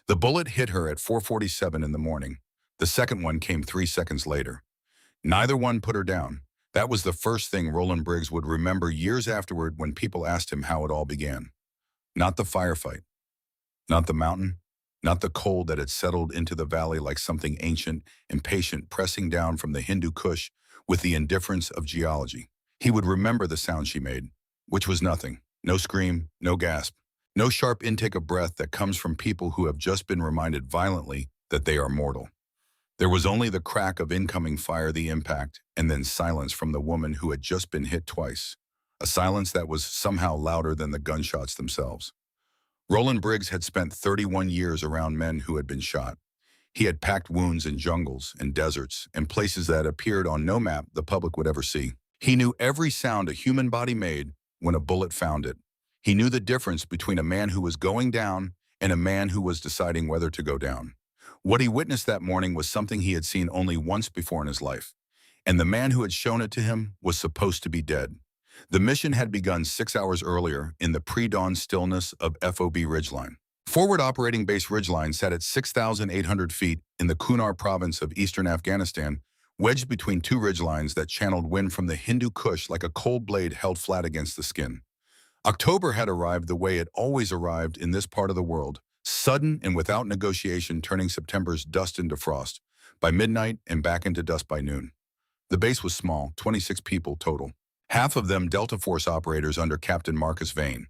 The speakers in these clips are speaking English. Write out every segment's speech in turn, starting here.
The bullet hit her at 4:47 in the morning. The second one came 3 seconds later. Neither one put her down. That was the first thing Roland Briggs would remember years afterward when people asked him how it all began. Not the firefight, not the mountain, not the cold that had settled into the valley like something ancient, impatient, pressing down from the Hindu Kush with the indifference of geology. He would remember the sound she made, which was nothing. No scream, no gasp, no sharp intake of breath that comes from people who have just been reminded violently that they are mortal. There was only the crack of incoming fire, the impact, and then silence from the woman who had just been hit twice. A silence that was somehow louder than the gunshots themselves. Roland Briggs had spent 31 years around men who had been shot. He had packed wounds in jungles and deserts and places that appeared on no map the public would ever see. He knew every sound a human body made when a bullet found it. He knew the difference between a man who was going down and a man who was deciding whether to go down. What he witnessed that morning was something he had seen only once before in his life, and the man who had shown it to him was supposed to be dead. The mission had begun 6 hours earlier in the pre-dawn stillness of FOB Ridgeline. Forward Operating Base Ridgeline sat at 6,800 feet in the Kunar province of eastern Afghanistan, wedged between two ridgelines that channeled wind from the Hindu Kush like a cold blade held flat against the skin. October had arrived the way it always arrived in this part of the world, sudden and without negotiation, turning September's dust into frost by midnight and back into dust by noon. The base was small, 26 people total. Half of them Delta Force operators under Captain Marcus Vane.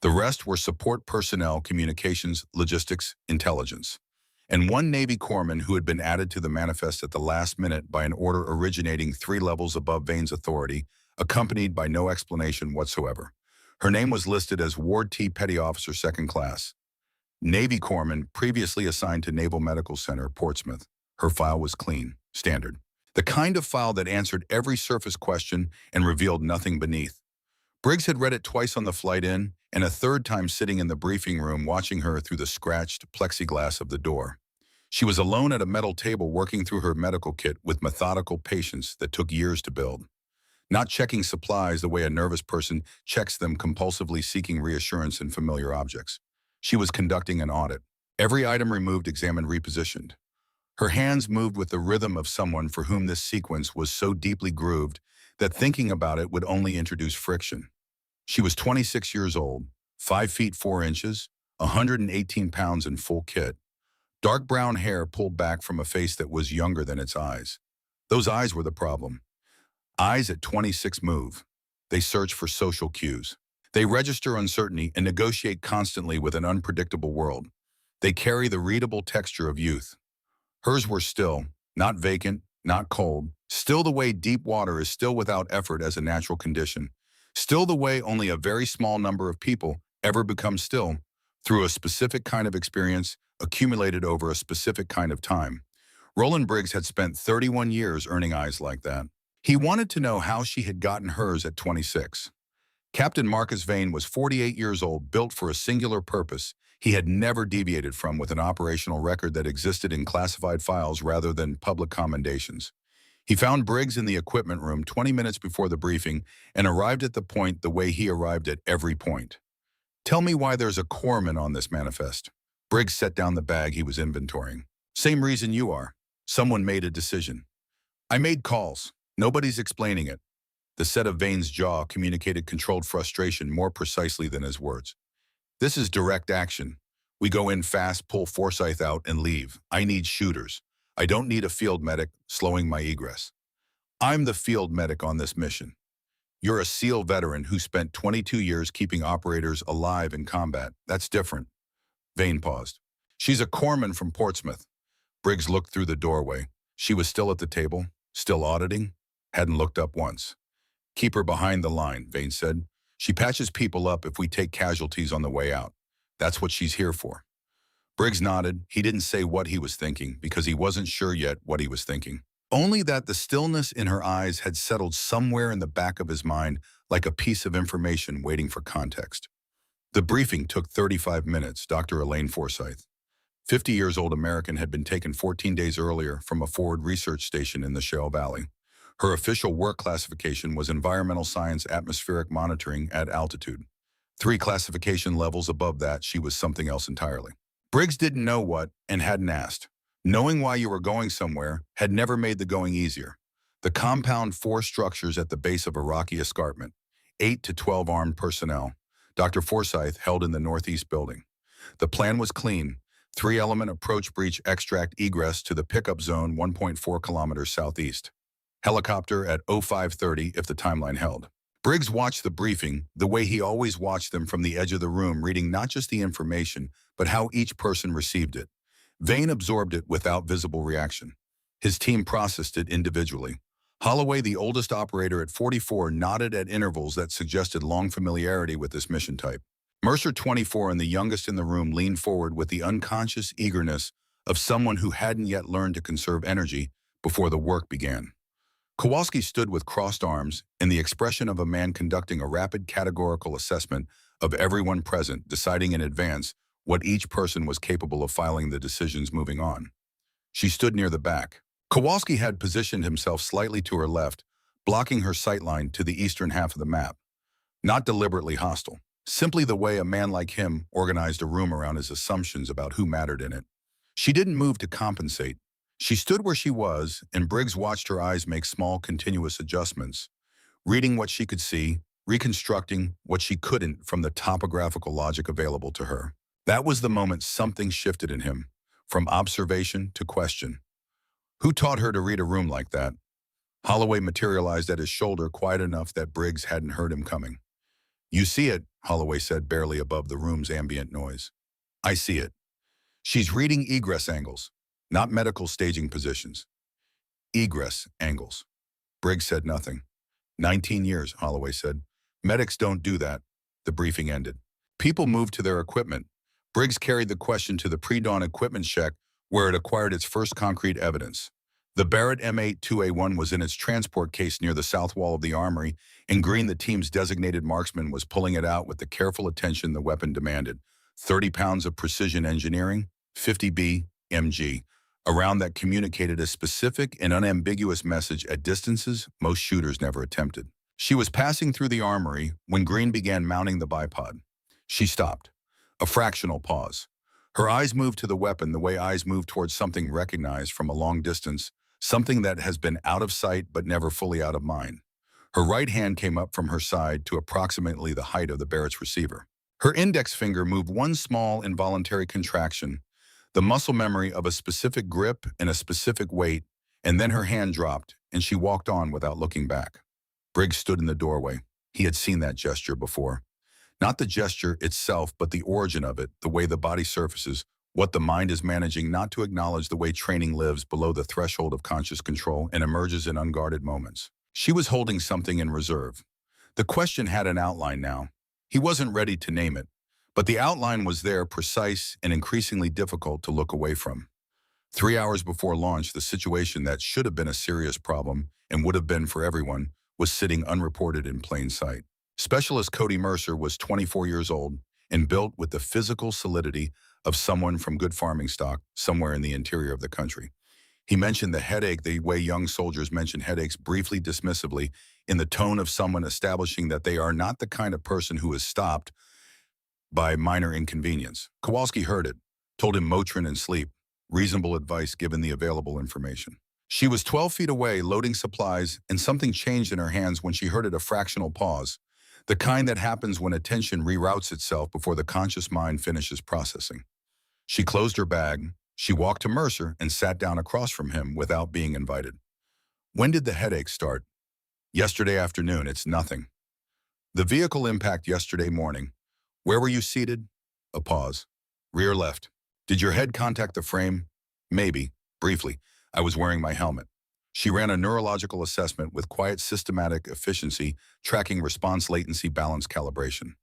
The rest were support personnel, communications, logistics, intelligence. And one Navy corpsman who had been added to the manifest at the last minute by an order originating 3 levels above Vane's authority, accompanied by no explanation whatsoever. Her name was listed as Ward T. Petty Officer 2nd Class. Navy corpsman previously assigned to Naval Medical Center, Portsmouth. Her file was clean, standard. The kind of file that answered every surface question and revealed nothing beneath. Briggs had read it twice on the flight in, and a third time sitting in the briefing room watching her through the scratched plexiglass of the door. She was alone at a metal table working through her medical kit with methodical patience that took years to build. Not checking supplies the way a nervous person checks them, compulsively seeking reassurance in familiar objects. She was conducting an audit. Every item removed, examined, repositioned. Her hands moved with the rhythm of someone for whom this sequence was so deeply grooved that thinking about it would only introduce friction. She was 26 years old, 5 feet 4 inches, 118 pounds in full kit. Dark brown hair pulled back from a face that was younger than its eyes. Those eyes were the problem. Eyes at 26 move. They search for social cues. They register uncertainty and negotiate constantly with an unpredictable world. They carry the readable texture of youth. Hers were still, not vacant, not cold, still the way deep water is still without effort as a natural condition, still the way only a very small number of people ever become still, through a specific kind of experience accumulated over a specific kind of time. Roland Briggs had spent 31 years earning eyes like that. He wanted to know how she had gotten hers at 26. Captain Marcus Vane was 48 years old, built for a singular purpose he had never deviated from, with an operational record that existed in classified files rather than public commendations. He found Briggs in the equipment room 20 minutes before the briefing and arrived at the point the way he arrived at every point. "Tell me why there's a corpsman on this manifest." Briggs set down the bag he was inventorying. "Same reason you are. Someone made a decision." "I made calls. Nobody's explaining it." The set of Vane's jaw communicated controlled frustration more precisely than his words. "This is direct action. We go in fast, pull Forsyth out, and leave. I need shooters. I don't need a field medic slowing my egress. I'm the field medic on this mission. You're a SEAL veteran who spent 22 years keeping operators alive in combat. That's different." Vane paused. "She's a corpsman from Portsmouth." Briggs looked through the doorway. She was still at the table, still auditing, hadn't looked up once. "Keep her behind the line," Vane said. "She patches people up if we take casualties on the way out. That's what she's here for." Briggs nodded. He didn't say what he was thinking because he wasn't sure yet what he was thinking. Only that the stillness in her eyes had settled somewhere in the back of his mind like a piece of information waiting for context. The briefing took 35 minutes. Dr. Elaine Forsyth, 50-years-old American, had been taken 14 days earlier from a forward research station in the Shell Valley. Her official work classification was Environmental Science Atmospheric Monitoring at Altitude. 3 classification levels above that, she was something else entirely. Briggs didn't know what and hadn't asked. Knowing why you were going somewhere had never made the going easier. The compound four structures at the base of a rocky escarpment, 8 to 12 armed personnel, Dr. Forsyth held in the northeast building. The plan was clean. Three-element approach breach extract egress to the pickup zone 1.4 kilometers southeast. Helicopter at 0530 if the timeline held. Briggs watched the briefing the way he always watched them from the edge of the room, reading not just the information, but how each person received it. Vane absorbed it without visible reaction. His team processed it individually. Holloway, the oldest operator at 44, nodded at intervals that suggested long familiarity with this mission type. Mercer, 24, and the youngest in the room, leaned forward with the unconscious eagerness of someone who hadn't yet learned to conserve energy before the work began. Kowalski stood with crossed arms and the expression of a man conducting a rapid categorical assessment of everyone present, deciding in advance what each person was capable of filing the decisions moving on. She stood near the back. Kowalski had positioned himself slightly to her left, blocking her sightline to the eastern half of the map. Not deliberately hostile, simply the way a man like him organized a room around his assumptions about who mattered in it. She didn't move to compensate. She stood where she was, and Briggs watched her eyes make small, continuous adjustments, reading what she could see, reconstructing what she couldn't from the topographical logic available to her. That was the moment something shifted in him, from observation to question. Who taught her to read a room like that? Holloway materialized at his shoulder quiet enough that Briggs hadn't heard him coming. You see it, Holloway said barely above the room's ambient noise. I see it. She's reading egress angles, not medical staging positions. Egress angles. Briggs said nothing. 19 years, Holloway said. Medics don't do that. The briefing ended. People moved to their equipment. Briggs carried the question to the pre-dawn equipment check where it acquired its first concrete evidence. The Barrett M82A1 was in its transport case near the south wall of the armory, and Green, the team's designated marksman, was pulling it out with the careful attention the weapon demanded. 30 pounds of precision engineering, 50B, MG, a round that communicated a specific and unambiguous message at distances most shooters never attempted. She was passing through the armory when Green began mounting the bipod. She stopped. A fractional pause. Her eyes moved to the weapon the way eyes move towards something recognized from a long distance, something that has been out of sight but never fully out of mind. Her right hand came up from her side to approximately the height of the Barrett's receiver. Her index finger moved one small involuntary contraction, the muscle memory of a specific grip and a specific weight, and then her hand dropped, and she walked on without looking back. Briggs stood in the doorway. He had seen that gesture before. Not the gesture itself, but the origin of it, the way the body surfaces, what the mind is managing not to acknowledge, the way training lives below the threshold of conscious control and emerges in unguarded moments. She was holding something in reserve. The question had an outline now. He wasn't ready to name it, but the outline was there, precise and increasingly difficult to look away from. 3 hours before launch, the situation that should have been a serious problem and would have been for everyone was sitting unreported in plain sight. Specialist Cody Mercer was 24 years old and built with the physical solidity of someone from good farming stock somewhere in the interior of the country. He mentioned the headache the way young soldiers mention headaches, briefly dismissively, in the tone of someone establishing that they are not the kind of person who is stopped by minor inconvenience. Kowalski heard it, told him Motrin and sleep, reasonable advice given the available information. She was 12 feet away, loading supplies, and something changed in her hands when she heard it, a fractional pause, the kind that happens when attention reroutes itself before the conscious mind finishes processing. She closed her bag. She walked to Mercer and sat down across from him without being invited. When did the headache start? Yesterday afternoon. It's nothing. The vehicle impact yesterday morning. Where were you seated? A pause. Rear left. Did your head contact the frame? Maybe. Briefly. I was wearing my helmet. She ran a neurological assessment with quiet, systematic efficiency, tracking response latency balance calibration.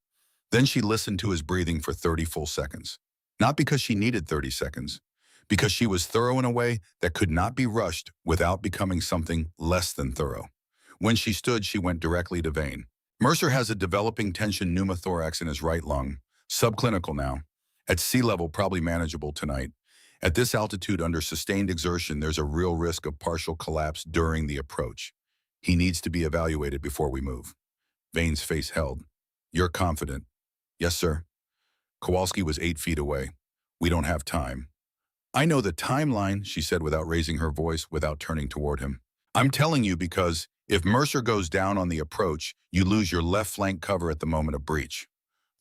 Then she listened to his breathing for 30 full seconds. Not because she needed 30 seconds, because she was thorough in a way that could not be rushed without becoming something less than thorough. When she stood, she went directly to Vane. Mercer has a developing tension pneumothorax in his right lung, subclinical now. At sea level, probably manageable tonight. At this altitude, under sustained exertion, there's a real risk of partial collapse during the approach. He needs to be evaluated before we move. Vane's face held. You're confident? Yes, sir. Kowalski was 8 feet away. We don't have time. I know the timeline, she said without raising her voice, without turning toward him. I'm telling you because if Mercer goes down on the approach, you lose your left flank cover at the moment of breach.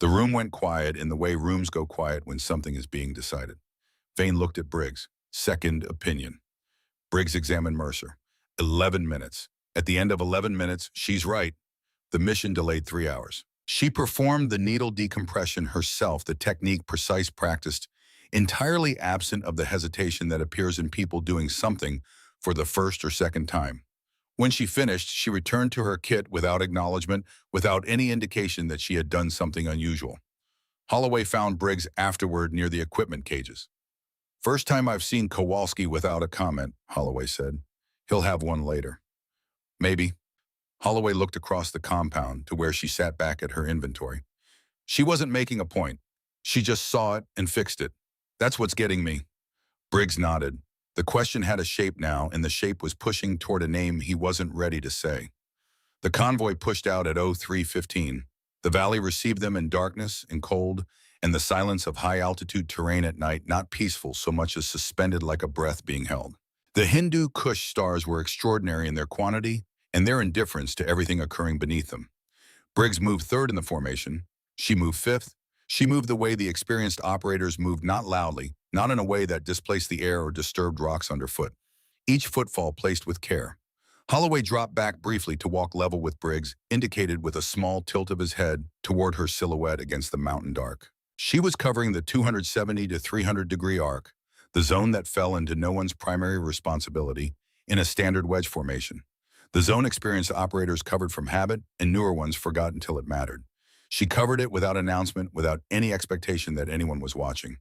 The room went quiet in the way rooms go quiet when something is being decided. Vane looked at Briggs. Second opinion. Briggs examined Mercer. 11 minutes. At the end of 11 minutes, she's right. The mission delayed 3 hours. She performed the needle decompression herself, the technique precise practiced, entirely absent of the hesitation that appears in people doing something for the first or second time. When she finished, she returned to her kit without acknowledgement, without any indication that she had done something unusual. Holloway found Briggs afterward near the equipment cages. First time I've seen Kowalski without a comment, Holloway said. He'll have one later. Maybe. Holloway looked across the compound to where she sat back at her inventory. She wasn't making a point. She just saw it and fixed it. That's what's getting me. Briggs nodded. The question had a shape now, and the shape was pushing toward a name he wasn't ready to say. The convoy pushed out at 03:15. The valley received them in darkness and cold, and the silence of high-altitude terrain at night, not peaceful so much as suspended like a breath being held. The Hindu Kush stars were extraordinary in their quantity and their indifference to everything occurring beneath them. Briggs moved third in the formation. She moved fifth. She moved the way the experienced operators moved, not loudly, not in a way that displaced the air or disturbed rocks underfoot. Each footfall placed with care. Holloway dropped back briefly to walk level with Briggs, indicated with a small tilt of his head toward her silhouette against the mountain dark. She was covering the 270 to 300 degree arc, the zone that fell into no one's primary responsibility, in a standard wedge formation. The zone experienced operators covered from habit, and newer ones forgot until it mattered. She covered it without announcement, without any expectation that anyone was watching.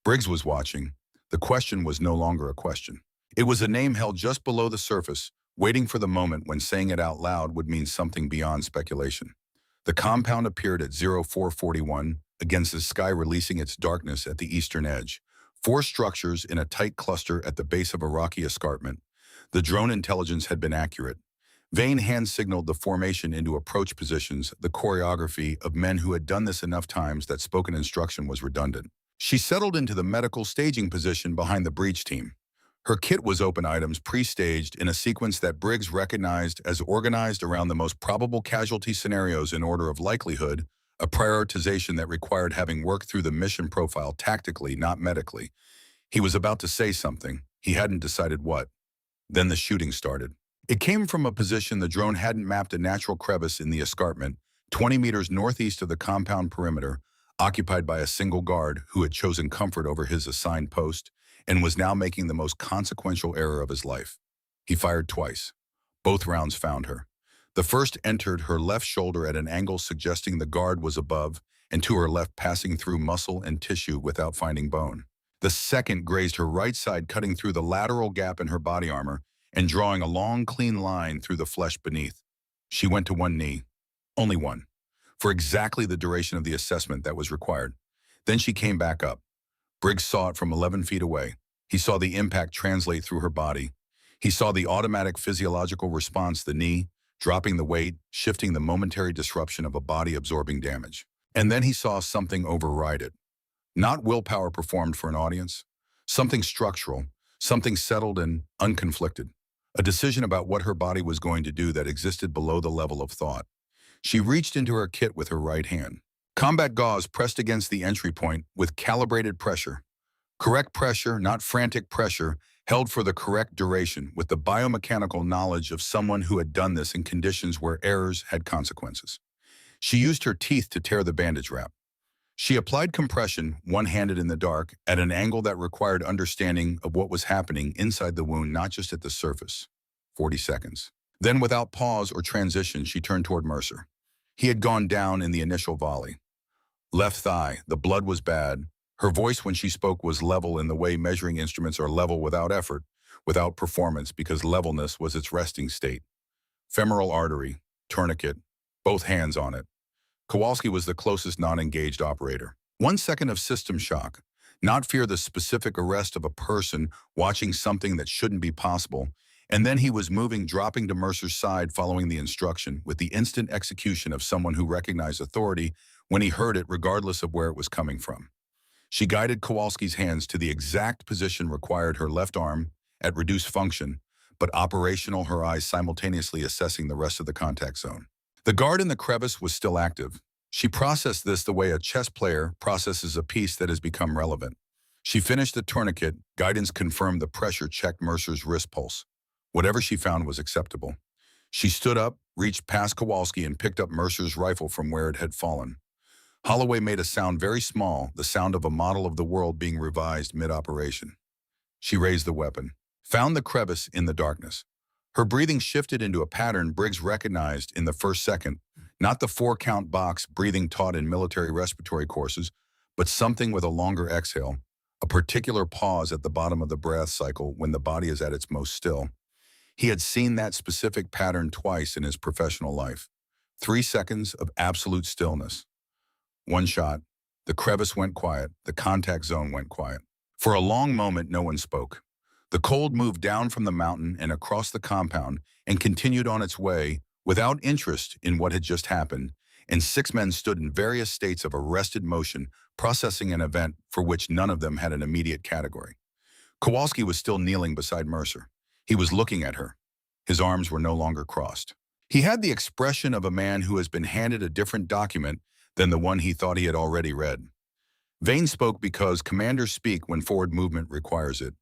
Briggs was watching. The question was no longer a question. It was a name held just below the surface, waiting for the moment when saying it out loud would mean something beyond speculation. The compound appeared at 0441, against the sky releasing its darkness at the eastern edge. 4 structures in a tight cluster at the base of a rocky escarpment. The drone intelligence had been accurate. Vane hand-signaled the formation into approach positions, the choreography of men who had done this enough times that spoken instruction was redundant. She settled into the medical staging position behind the breach team. Her kit was open items pre-staged in a sequence that Briggs recognized as organized around the most probable casualty scenarios in order of likelihood, a prioritization that required having worked through the mission profile tactically, not medically. He was about to say something. He hadn't decided what. Then the shooting started. It came from a position the drone hadn't mapped, a natural crevice in the escarpment, 20 meters northeast of the compound perimeter, occupied by a single guard who had chosen comfort over his assigned post and was now making the most consequential error of his life. He fired twice. Both rounds found her. The first entered her left shoulder at an angle suggesting the guard was above, and to her left, passing through muscle and tissue without finding bone. The second grazed her right side, cutting through the lateral gap in her body armor and drawing a long, clean line through the flesh beneath. She went to one knee. Only one. For exactly the duration of the assessment that was required. Then she came back up. Briggs saw it from 11 feet away. He saw the impact translate through her body. He saw the automatic physiological response, the knee, dropping the weight, shifting the momentary disruption of a body absorbing damage. And then he saw something override it. Not willpower performed for an audience. Something structural, something settled and unconflicted. A decision about what her body was going to do that existed below the level of thought. She reached into her kit with her right hand. Combat gauze pressed against the entry point with calibrated pressure. Correct pressure, not frantic pressure, held for the correct duration with the biomechanical knowledge of someone who had done this in conditions where errors had consequences. She used her teeth to tear the bandage wrap. She applied compression, one-handed in the dark, at an angle that required understanding of what was happening inside the wound, not just at the surface. 40 seconds. Then, without pause or transition, she turned toward Mercer. He had gone down in the initial volley. Left thigh, the blood was bad. Her voice when she spoke was level in the way measuring instruments are level without effort, without performance, because levelness was its resting state. Femoral artery, tourniquet, both hands on it. Kowalski was the closest non-engaged operator. 1 second of system shock, not fear the specific arrest of a person watching something that shouldn't be possible, and then he was moving, dropping to Mercer's side following the instruction with the instant execution of someone who recognized authority when he heard it regardless of where it was coming from. She guided Kowalski's hands to the exact position required, her left arm at reduced function, but operational, her eyes simultaneously assessing the rest of the contact zone. The guard in the crevice was still active. She processed this the way a chess player processes a piece that has become relevant. She finished the tourniquet. Guidance confirmed the pressure checked Mercer's wrist pulse. Whatever she found was acceptable. She stood up, reached past Kowalski, and picked up Mercer's rifle from where it had fallen. Holloway made a sound very small, the sound of a model of the world being revised mid-operation. She raised the weapon, found the crevice in the darkness. Her breathing shifted into a pattern Briggs recognized in the first second, not the 4-count box breathing taught in military respiratory courses, but something with a longer exhale, a particular pause at the bottom of the breath cycle when the body is at its most still. He had seen that specific pattern twice in his professional life. 3 seconds of absolute stillness. One shot, the crevice went quiet, the contact zone went quiet. For a long moment, no one spoke. The cold moved down from the mountain and across the compound and continued on its way without interest in what had just happened, and 6 men stood in various states of arrested motion, processing an event for which none of them had an immediate category. Kowalski was still kneeling beside Mercer. He was looking at her. His arms were no longer crossed. He had the expression of a man who has been handed a different document than the one he thought he had already read. Vane spoke because commanders speak when forward movement requires it.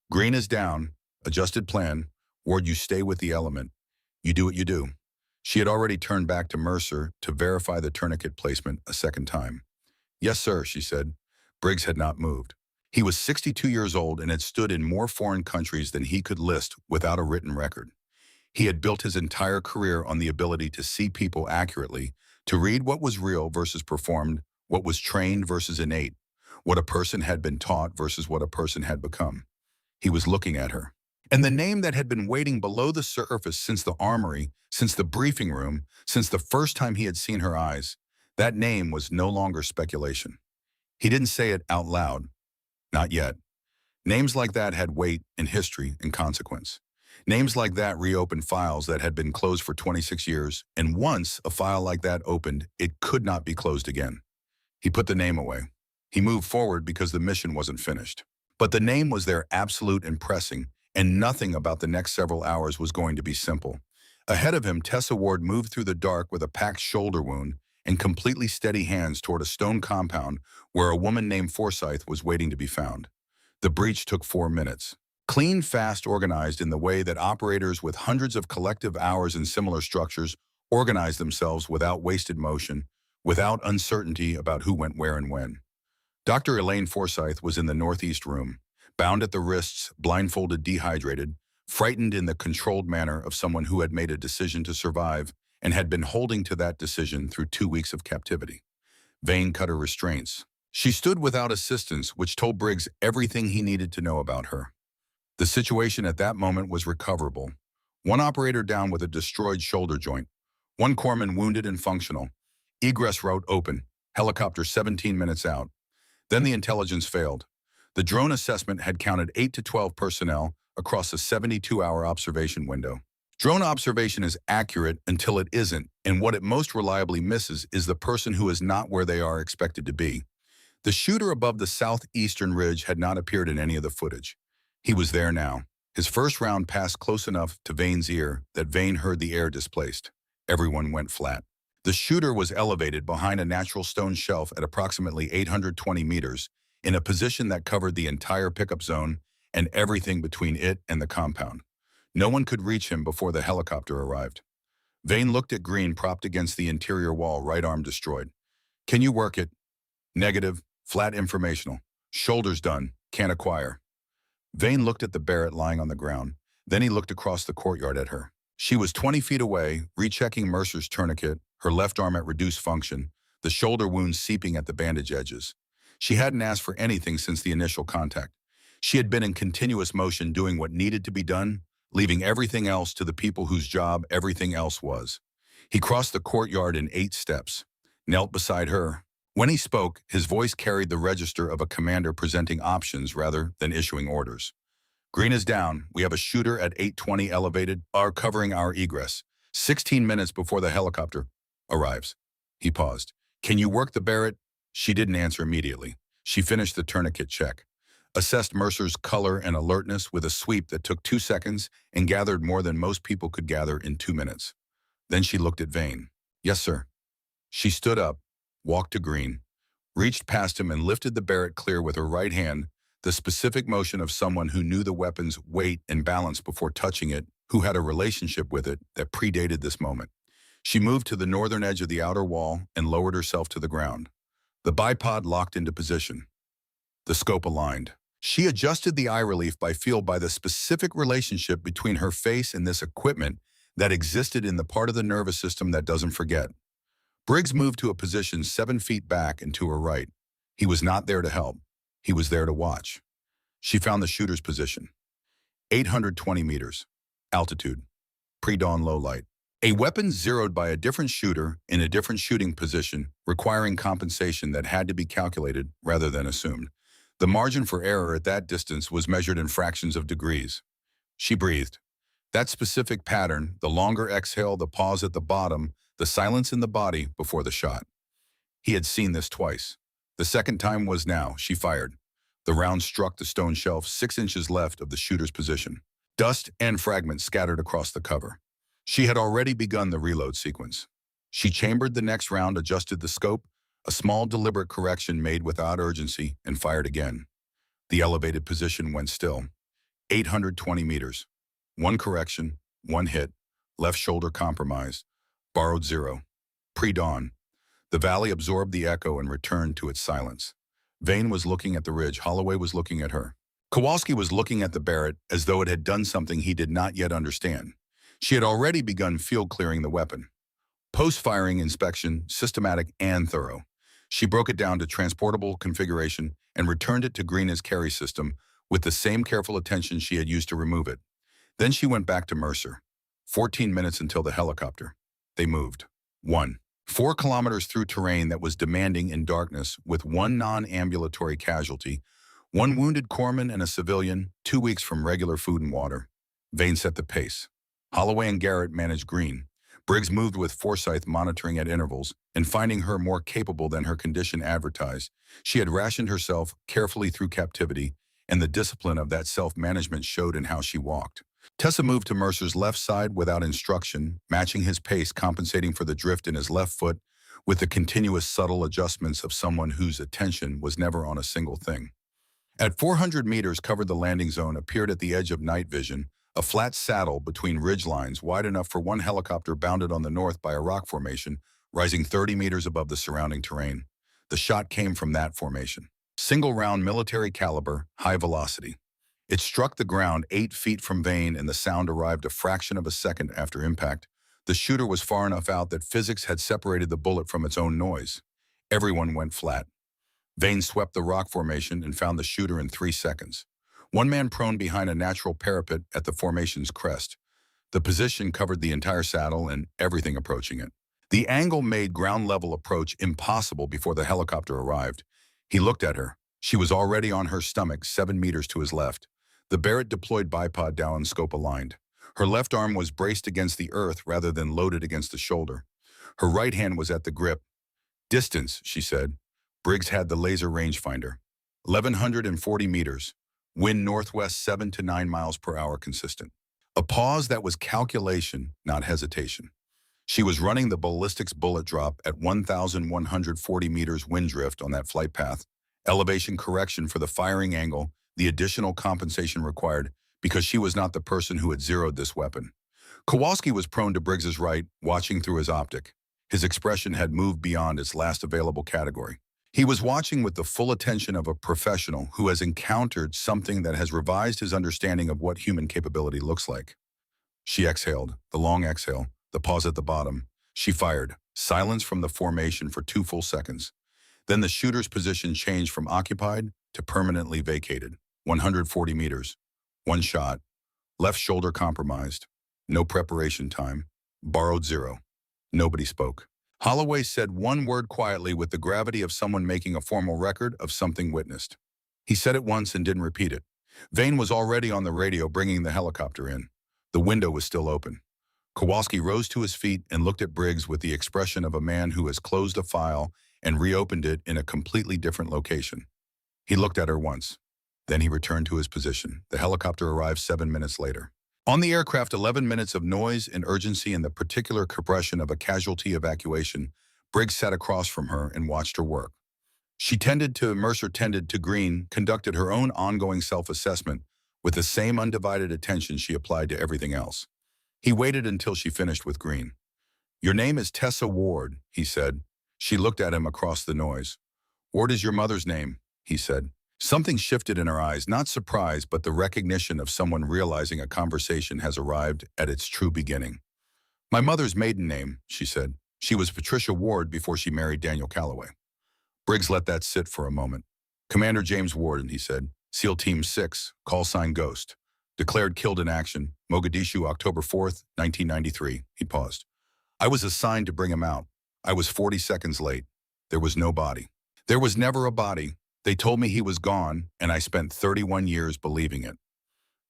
Green is down, adjusted plan. Ward, you stay with the element. You do what you do. She had already turned back to Mercer to verify the tourniquet placement a second time. Yes, sir, she said. Briggs had not moved. He was 62 years old and had stood in more foreign countries than he could list without a written record. He had built his entire career on the ability to see people accurately, to read what was real versus performed, what was trained versus innate, what a person had been taught versus what a person had become. He was looking at her. And the name that had been waiting below the surface since the armory, since the briefing room, since the first time he had seen her eyes, that name was no longer speculation. He didn't say it out loud. Not yet. Names like that had weight and history and consequence. Names like that reopened files that had been closed for 26 years, and once a file like that opened, it could not be closed again. He put the name away. He moved forward because the mission wasn't finished. But the name was there, absolute and pressing, and nothing about the next several hours was going to be simple. Ahead of him, Tessa Ward moved through the dark with a packed shoulder wound and completely steady hands toward a stone compound where a woman named Forsyth was waiting to be found. The breach took 4 minutes. Clean, fast, organized in the way that operators with hundreds of collective hours in similar structures organize themselves without wasted motion, without uncertainty about who went where and when. Dr. Elaine Forsyth was in the northeast room, bound at the wrists, blindfolded, dehydrated, frightened in the controlled manner of someone who had made a decision to survive and had been holding to that decision through 2 weeks of captivity. Vane cut her restraints. She stood without assistance, which told Briggs everything he needed to know about her. The situation at that moment was recoverable. One operator down with a destroyed shoulder joint. One corpsman wounded and functional. Egress route open. Helicopter 17 minutes out. Then the intelligence failed. The drone assessment had counted 8 to 12 personnel across a 72-hour observation window. Drone observation is accurate until it isn't, and what it most reliably misses is the person who is not where they are expected to be. The shooter above the southeastern ridge had not appeared in any of the footage. He was there now. His first round passed close enough to Vane's ear that Vane heard the air displaced. Everyone went flat. The shooter was elevated behind a natural stone shelf at approximately 820 meters, in a position that covered the entire pickup zone and everything between it and the compound. No one could reach him before the helicopter arrived. Vane looked at Green propped against the interior wall, right arm destroyed. Can you work it? Negative, flat informational. Shoulders done, can't acquire. Vane looked at the Barrett lying on the ground. Then he looked across the courtyard at her. She was 20 feet away, rechecking Mercer's tourniquet, her left arm at reduced function, the shoulder wounds seeping at the bandage edges. She hadn't asked for anything since the initial contact. She had been in continuous motion doing what needed to be done, leaving everything else to the people whose job everything else was. He crossed the courtyard in 8 steps, knelt beside her. When he spoke, his voice carried the register of a commander presenting options rather than issuing orders. Green is down. We have a shooter at 820 elevated, are covering our egress. 16 minutes before the helicopter arrives. He paused. Can you work the Barrett? She didn't answer immediately. She finished the tourniquet check, assessed Mercer's color and alertness with a sweep that took 2 seconds and gathered more than most people could gather in 2 minutes. Then she looked at Vane. Yes, sir. She stood up, walked to Green, reached past him and lifted the Barrett clear with her right hand, the specific motion of someone who knew the weapon's weight and balance before touching it, who had a relationship with it that predated this moment. She moved to the northern edge of the outer wall and lowered herself to the ground. The bipod locked into position. The scope aligned. She adjusted the eye relief by feel by the specific relationship between her face and this equipment that existed in the part of the nervous system that doesn't forget. Briggs moved to a position 7 feet back and to her right. He was not there to help. He was there to watch. She found the shooter's position. 820 meters. Altitude. Pre-dawn low light. A weapon zeroed by a different shooter in a different shooting position, requiring compensation that had to be calculated rather than assumed. The margin for error at that distance was measured in fractions of degrees. She breathed. That specific pattern, the longer exhale, the pause at the bottom, the silence in the body before the shot. He had seen this twice. The second time was now. She fired. The round struck the stone shelf 6 inches left of the shooter's position. Dust and fragments scattered across the cover. She had already begun the reload sequence. She chambered the next round, adjusted the scope, a small deliberate correction made without urgency, and fired again. The elevated position went still. 820 meters. One correction, one hit, left shoulder compromised, borrowed 0. Pre-dawn. The valley absorbed the echo and returned to its silence. Vane was looking at the ridge. Holloway was looking at her. Kowalski was looking at the Barrett as though it had done something he did not yet understand. She had already begun field clearing the weapon. Post-firing inspection, systematic and thorough. She broke it down to transportable configuration and returned it to Green's carry system with the same careful attention she had used to remove it. Then she went back to Mercer. 14 minutes until the helicopter. They moved. 1. 4 kilometers through terrain that was demanding in darkness with 1 non-ambulatory casualty, 1 wounded corpsman and a civilian, 2 weeks from regular food and water. Vane set the pace. Holloway and Garrett managed Green. Briggs moved with Forsyth, monitoring at intervals and finding her more capable than her condition advertised. She had rationed herself carefully through captivity, and the discipline of that self-management showed in how she walked. Tessa moved to Mercer's left side without instruction, matching his pace, compensating for the drift in his left foot with the continuous subtle adjustments of someone whose attention was never on a single thing. At 400 meters covered the landing zone appeared at the edge of night vision, a flat saddle between ridge lines wide enough for 1 helicopter bounded on the north by a rock formation, rising 30 meters above the surrounding terrain. The shot came from that formation. Single round military caliber, high velocity. It struck the ground 8 feet from Vane and the sound arrived a fraction of a second after impact. The shooter was far enough out that physics had separated the bullet from its own noise. Everyone went flat. Vane swept the rock formation and found the shooter in 3 seconds. 1 man prone behind a natural parapet at the formation's crest. The position covered the entire saddle and everything approaching it. The angle made ground-level approach impossible before the helicopter arrived. He looked at her. She was already on her stomach 7 meters to his left. The Barrett deployed bipod down, scope aligned. Her left arm was braced against the earth rather than loaded against the shoulder. Her right hand was at the grip. Distance, she said. Briggs had the laser rangefinder. 1,140 meters. Wind northwest 7 to 9 miles per hour consistent. A pause that was calculation, not hesitation. She was running the ballistics bullet drop at 1,140 meters wind drift on that flight path. Elevation correction for the firing angle, the additional compensation required because she was not the person who had zeroed this weapon. Kowalski was prone to Briggs's right, watching through his optic. His expression had moved beyond its last available category. He was watching with the full attention of a professional who has encountered something that has revised his understanding of what human capability looks like. She exhaled, the long exhale, the pause at the bottom. She fired, silence from the formation for 2 full seconds. Then the shooter's position changed from occupied to permanently vacated. 140 meters. 1 shot. Left shoulder compromised. No preparation time. Borrowed 0. Nobody spoke. Holloway said 1 word quietly with the gravity of someone making a formal record of something witnessed. He said it once and didn't repeat it. Vane was already on the radio bringing the helicopter in. The window was still open. Kowalski rose to his feet and looked at Briggs with the expression of a man who has closed a file and reopened it in a completely different location. He looked at her once. Then he returned to his position. The helicopter arrived 7 minutes later. On the aircraft, 11 minutes of noise and urgency and the particular compression of a casualty evacuation. Briggs sat across from her and watched her work. Mercer tended to Green, conducted her own ongoing self-assessment with the same undivided attention she applied to everything else. He waited until she finished with Green. "Your name is Tessa Ward," he said. She looked at him across the noise. "Ward is your mother's name," he said. Something shifted in her eyes, not surprise, but the recognition of someone realizing a conversation has arrived at its true beginning. "My mother's maiden name," she said. "She was Patricia Ward before she married Daniel Calloway." Briggs let that sit for a moment. "Commander James Warden," he said. "SEAL Team 6, call sign Ghost. Declared killed in action, Mogadishu, October 4th, 1993. He paused. "I was assigned to bring him out. I was 40 seconds late. There was no body. There was never a body. They told me he was gone, and I spent 31 years believing it."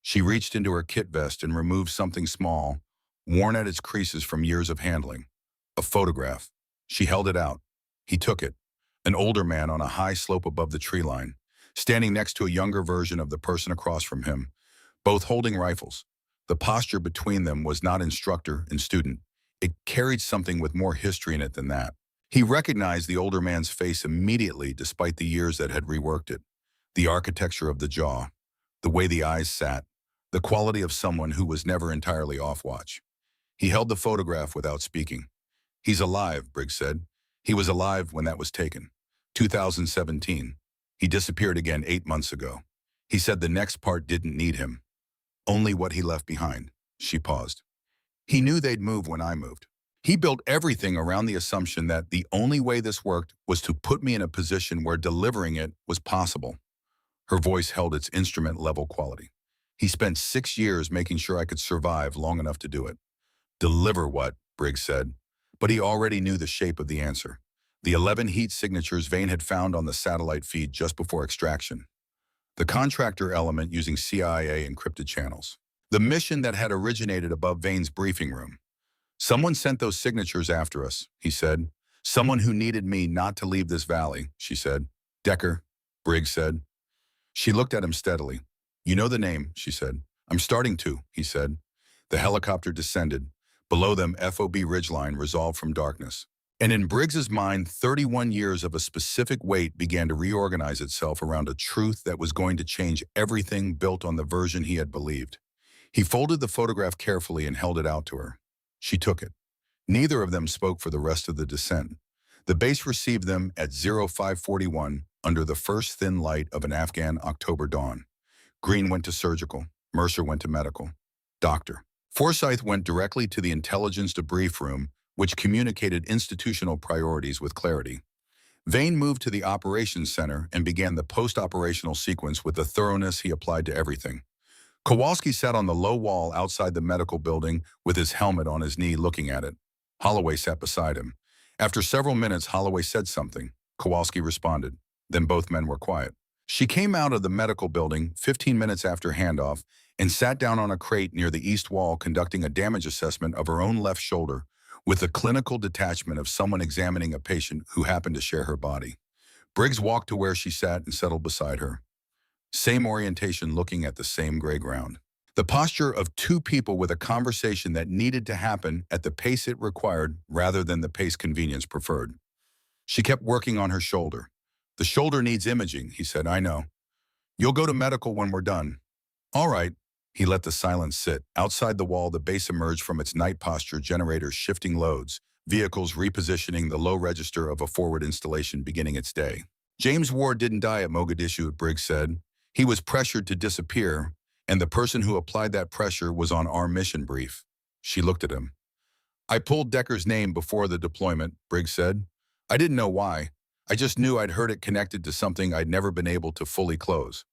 She reached into her kit vest and removed something small, worn at its creases from years of handling. A photograph. She held it out. He took it. An older man on a high slope above the tree line, standing next to a younger version of the person across from him, both holding rifles. The posture between them was not instructor and student. It carried something with more history in it than that. He recognized the older man's face immediately despite the years that had reworked it. The architecture of the jaw, the way the eyes sat, the quality of someone who was never entirely off watch. He held the photograph without speaking. "He's alive," Briggs said. "He was alive when that was taken. 2017. He disappeared again 8 months ago. He said the next part didn't need him. Only what he left behind." She paused. "He knew they'd move when I moved. He built everything around the assumption that the only way this worked was to put me in a position where delivering it was possible." Her voice held its instrument-level quality. "He spent 6 years making sure I could survive long enough to do it." "Deliver what?" Briggs said. But he already knew the shape of the answer. The 11 heat signatures Vane had found on the satellite feed just before extraction. The contractor element using CIA encrypted channels. The mission that had originated above Vane's briefing room. "Someone sent those signatures after us," he said. "Someone who needed me not to leave this valley," she said. "Decker," Briggs said. She looked at him steadily. "You know the name," she said. "I'm starting to," he said. The helicopter descended. Below them, FOB ridgeline resolved from darkness. And in Briggs's mind, 31 years of a specific weight began to reorganize itself around a truth that was going to change everything built on the version he had believed. He folded the photograph carefully and held it out to her. She took it. Neither of them spoke for the rest of the descent. The base received them at 0541 under the first thin light of an Afghan October dawn. Green went to surgical. Mercer went to medical. Doctor. Forsyth went directly to the intelligence debrief room, which communicated institutional priorities with clarity. Vane moved to the operations center and began the post-operational sequence with the thoroughness he applied to everything. Kowalski sat on the low wall outside the medical building with his helmet on his knee looking at it. Holloway sat beside him. After several minutes, Holloway said something. Kowalski responded. Then both men were quiet. She came out of the medical building 15 minutes after handoff and sat down on a crate near the east wall conducting a damage assessment of her own left shoulder with the clinical detachment of someone examining a patient who happened to share her body. Briggs walked to where she sat and settled beside her. Same orientation, looking at the same gray ground. The posture of two people with a conversation that needed to happen at the pace it required rather than the pace convenience preferred. She kept working on her shoulder. "The shoulder needs imaging," he said. "I know. You'll go to medical when we're done." "All right." He let the silence sit. Outside the wall, the base emerged from its night posture, generators shifting loads, vehicles repositioning, the low register of a forward installation beginning its day. "James Ward didn't die at Mogadishu," Briggs said. "He was pressured to disappear, and the person who applied that pressure was on our mission brief." She looked at him. "I pulled Decker's name before the deployment," Briggs said. "I didn't know why. I just knew I'd heard it connected to something I'd never been able to fully close.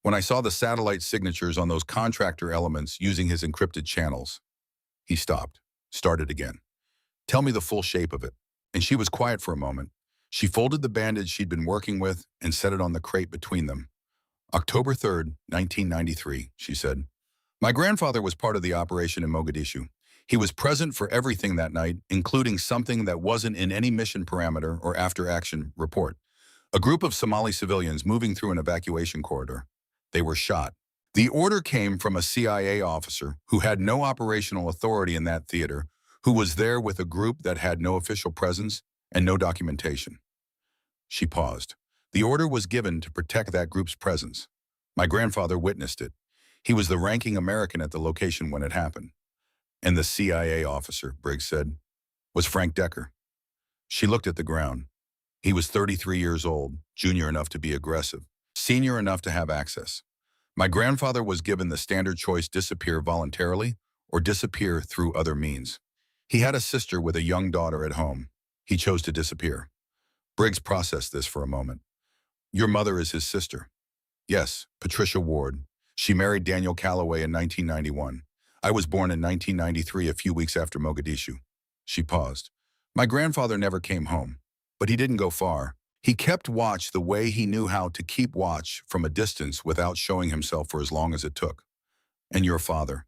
When I saw the satellite signatures on those contractor elements using his encrypted channels." He stopped, started again. "Tell me the full shape of it." And she was quiet for a moment. She folded the bandage she'd been working with and set it on the crate between them. "October 3rd, 1993, she said. "My grandfather was part of the operation in Mogadishu. He was present for everything that night, including something that wasn't in any mission parameter or after-action report. A group of Somali civilians moving through an evacuation corridor. They were shot. The order came from a CIA officer who had no operational authority in that theater, who was there with a group that had no official presence and no documentation. She paused. The order was given to protect that group's presence. My grandfather witnessed it. He was the ranking American at the location when it happened. And the CIA officer, Briggs said, was Frank Decker. She looked at the ground. He was 33 years old, junior enough to be aggressive, senior enough to have access. My grandfather was given the standard choice: disappear voluntarily or disappear through other means. He had a sister with a young daughter at home. He chose to disappear. Briggs processed this for a moment. Your mother is his sister. Yes, Patricia Ward. She married Daniel Calloway in 1991. I was born in 1993, a few weeks after Mogadishu. She paused. My grandfather never came home, but he didn't go far. He kept watch the way he knew how to keep watch from a distance without showing himself for as long as it took. And your father?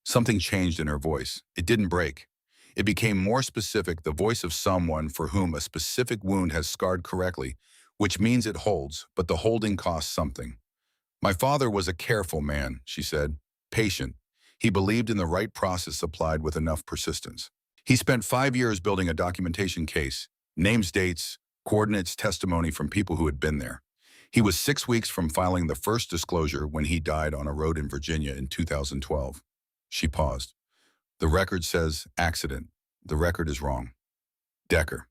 Something changed in her voice. It didn't break. It became more specific, the voice of someone for whom a specific wound has scarred correctly, which means it holds, but the holding costs something. My father was a careful man, she said, patient. He believed in the right process applied with enough persistence. He spent 5 years building a documentation case, names, dates, coordinates, testimony from people who had been there. He was 6 weeks from filing the first disclosure when he died on a road in Virginia in 2012. She paused. The record says accident. The record is wrong. Decker.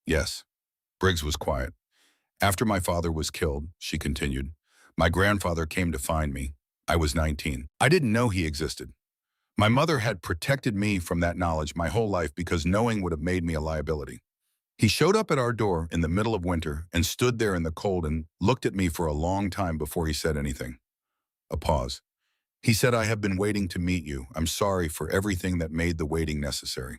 Yes. Briggs was quiet. After my father was killed, she continued, my grandfather came to find me. I was 19. I didn't know he existed. My mother had protected me from that knowledge my whole life because knowing would have made me a liability. He showed up at our door in the middle of winter and stood there in the cold and looked at me for a long time before he said anything. A pause. He said, I have been waiting to meet you. I'm sorry for everything that made the waiting necessary.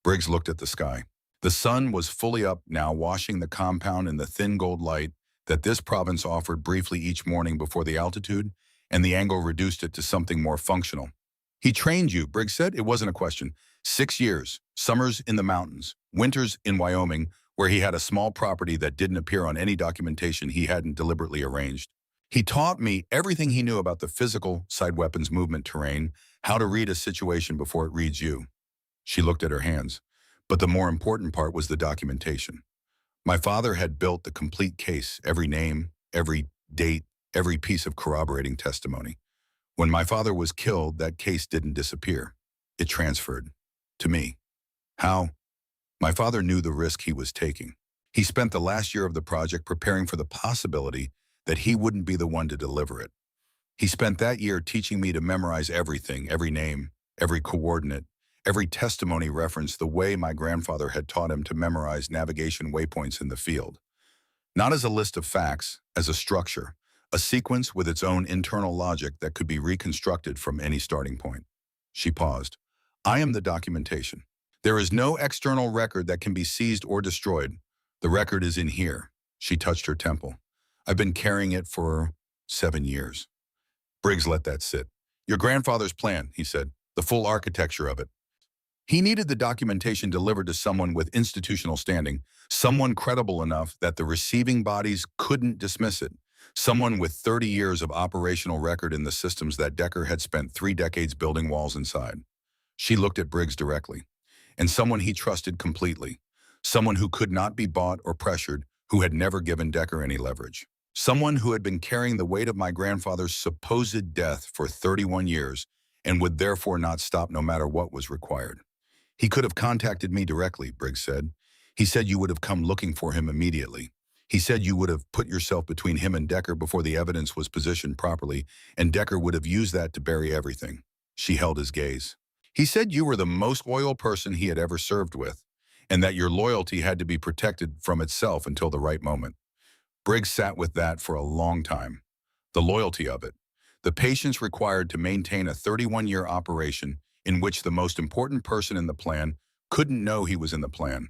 Briggs looked at the sky. The sun was fully up now, washing the compound in the thin gold light that this province offered briefly each morning before the altitude, and the angle reduced it to something more functional. He trained you, Briggs said. It wasn't a question. 6 years, summers in the mountains, winters in Wyoming, where he had a small property that didn't appear on any documentation he hadn't deliberately arranged. He taught me everything he knew about the physical side weapons movement terrain, how to read a situation before it reads you. She looked at her hands. But the more important part was the documentation. My father had built the complete case, every name, every date, every piece of corroborating testimony. When my father was killed, that case didn't disappear. It transferred to me. How? My father knew the risk he was taking. He spent the last year of the project preparing for the possibility that he wouldn't be the one to deliver it. He spent that year teaching me to memorize everything, every name, every coordinate, every testimony reference, the way my grandfather had taught him to memorize navigation waypoints in the field. Not as a list of facts, as a structure, a sequence with its own internal logic that could be reconstructed from any starting point. She paused. I am the documentation. There is no external record that can be seized or destroyed. The record is in here. She touched her temple. I've been carrying it for 7 years. Briggs let that sit. Your grandfather's plan, he said, the full architecture of it. He needed the documentation delivered to someone with institutional standing, someone credible enough that the receiving bodies couldn't dismiss it, someone with 30 years of operational record in the systems that Decker had spent 3 decades building walls inside. She looked at Briggs directly, and someone he trusted completely, someone who could not be bought or pressured, who had never given Decker any leverage, someone who had been carrying the weight of my grandfather's supposed death for 31 years and would therefore not stop no matter what was required. He could have contacted me directly, Briggs said. He said you would have come looking for him immediately. He said you would have put yourself between him and Decker before the evidence was positioned properly, and Decker would have used that to bury everything. She held his gaze. He said you were the most loyal person he had ever served with, and that your loyalty had to be protected from itself until the right moment. Briggs sat with that for a long time. The loyalty of it. The patience required to maintain a 31-year operation in which the most important person in the plan couldn't know he was in the plan.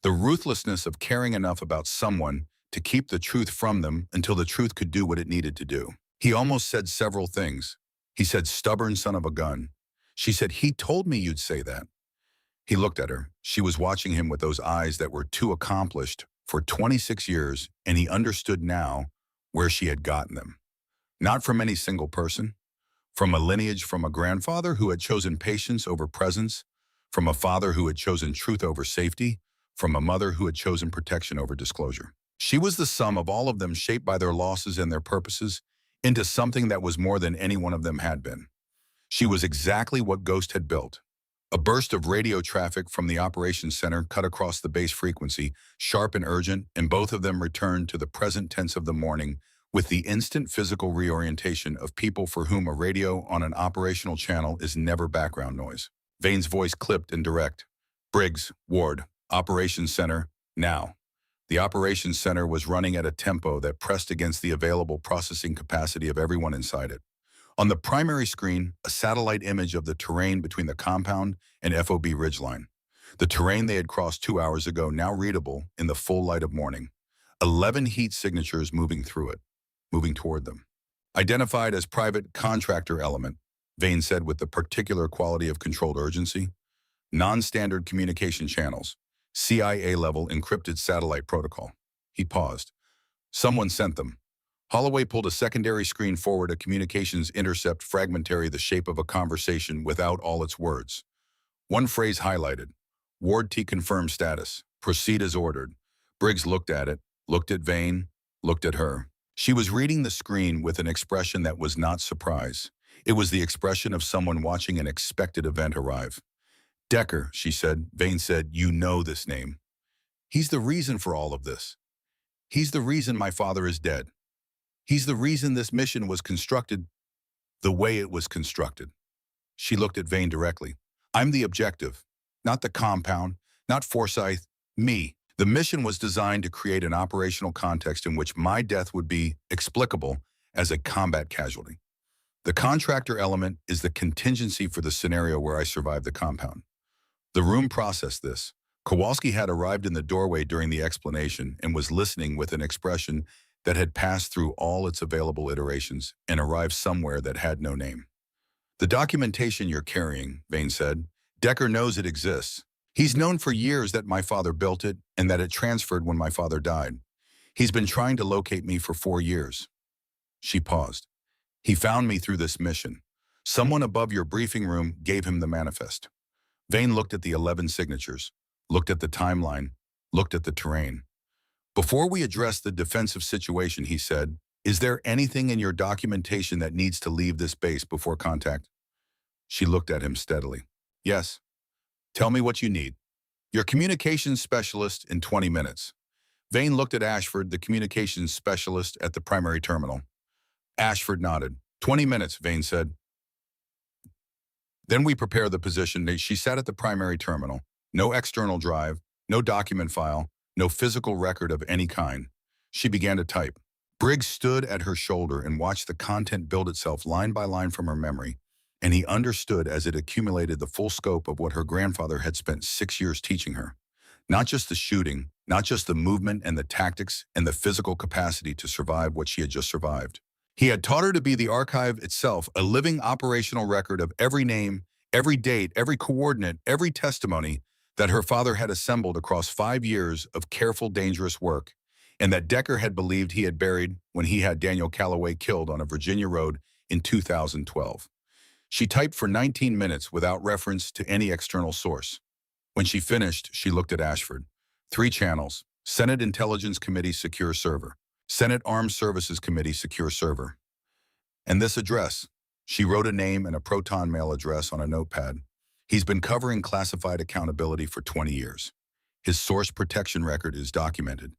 The ruthlessness of caring enough about someone to keep the truth from them until the truth could do what it needed to do. He almost said several things. He said, stubborn son of a gun. She said, he told me you'd say that. He looked at her. She was watching him with those eyes that were too accomplished for 26 years, and he understood now where she had gotten them. Not from any single person, from a lineage from a grandfather who had chosen patience over presence, from a father who had chosen truth over safety, from a mother who had chosen protection over disclosure. She was the sum of all of them, shaped by their losses and their purposes, into something that was more than any one of them had been. She was exactly what Ghost had built. A burst of radio traffic from the operations center cut across the base frequency, sharp and urgent, and both of them returned to the present tense of the morning with the instant physical reorientation of people for whom a radio on an operational channel is never background noise. Vane's voice clipped and direct. Briggs, Ward, Operations Center, now. The Operations Center was running at a tempo that pressed against the available processing capacity of everyone inside it. On the primary screen, a satellite image of the terrain between the compound and FOB ridgeline. The terrain they had crossed 2 hours ago, now readable in the full light of morning. 11 heat signatures moving through it, moving toward them. Identified as private contractor element, Vane said with the particular quality of controlled urgency. Non-standard communication channels. CIA-level encrypted satellite protocol. He paused. Someone sent them. Holloway pulled a secondary screen forward, a communications intercept fragmentary, the shape of a conversation without all its words. One phrase highlighted. Ward T confirmed status. Proceed as ordered. Briggs looked at it, looked at Vane, looked at her. She was reading the screen with an expression that was not surprise. It was the expression of someone watching an expected event arrive. Decker, she said. Vane said, you know this name. He's the reason for all of this. He's the reason my father is dead. He's the reason this mission was constructed the way it was constructed. She looked at Vane directly. I'm the objective, not the compound, not Forsyth, me. The mission was designed to create an operational context in which my death would be explicable as a combat casualty. The contractor element is the contingency for the scenario where I survive the compound. The room processed this. Kowalski had arrived in the doorway during the explanation and was listening with an expression that had passed through all its available iterations and arrived somewhere that had no name. The documentation you're carrying, Vane said. Decker knows it exists. He's known for years that my father built it and that it transferred when my father died. He's been trying to locate me for 4 years. She paused. He found me through this mission. Someone above your briefing room gave him the manifest. Vane looked at the 11 signatures, looked at the timeline, looked at the terrain. Before we address the defensive situation, he said, is there anything in your documentation that needs to leave this base before contact? She looked at him steadily. Yes. Tell me what you need. Your communications specialist in 20 minutes. Vane looked at Ashford, the communications specialist at the primary terminal. Ashford nodded. 20 minutes, Vane said. Then we prepare the position. She sat at the primary terminal. No external drive, no document file, no physical record of any kind. She began to type. Briggs stood at her shoulder and watched the content build itself line by line from her memory, and he understood as it accumulated the full scope of what her grandfather had spent 6 years teaching her. Not just the shooting, not just the movement and the tactics and the physical capacity to survive what she had just survived. He had taught her to be the archive itself, a living operational record of every name, every date, every coordinate, every testimony that her father had assembled across 5 years of careful, dangerous work, and that Decker had believed he had buried when he had Daniel Calloway killed on a Virginia road in 2012. She typed for 19 minutes without reference to any external source. When she finished, she looked at Ashford. 3 channels: Senate Intelligence Committee Secure Server, Senate Armed Services Committee Secure Server. And this address. She wrote a name and a Proton Mail address on a notepad. He's been covering classified accountability for 20 years. His source protection record is documented.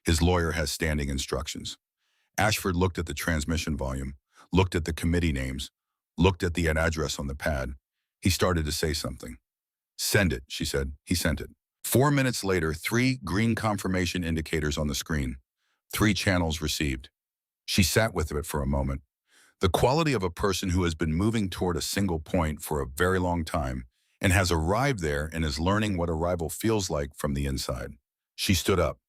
His lawyer has standing instructions. Ashford looked at the transmission volume, looked at the committee names, looked at the address on the pad. He started to say something. Send it, she said. He sent it. 4 minutes later, 3 green confirmation indicators on the screen. 3 channels received. She sat with it for a moment. The quality of a person who has been moving toward a single point for a very long time and has arrived there and is learning what arrival feels like from the inside. She stood up.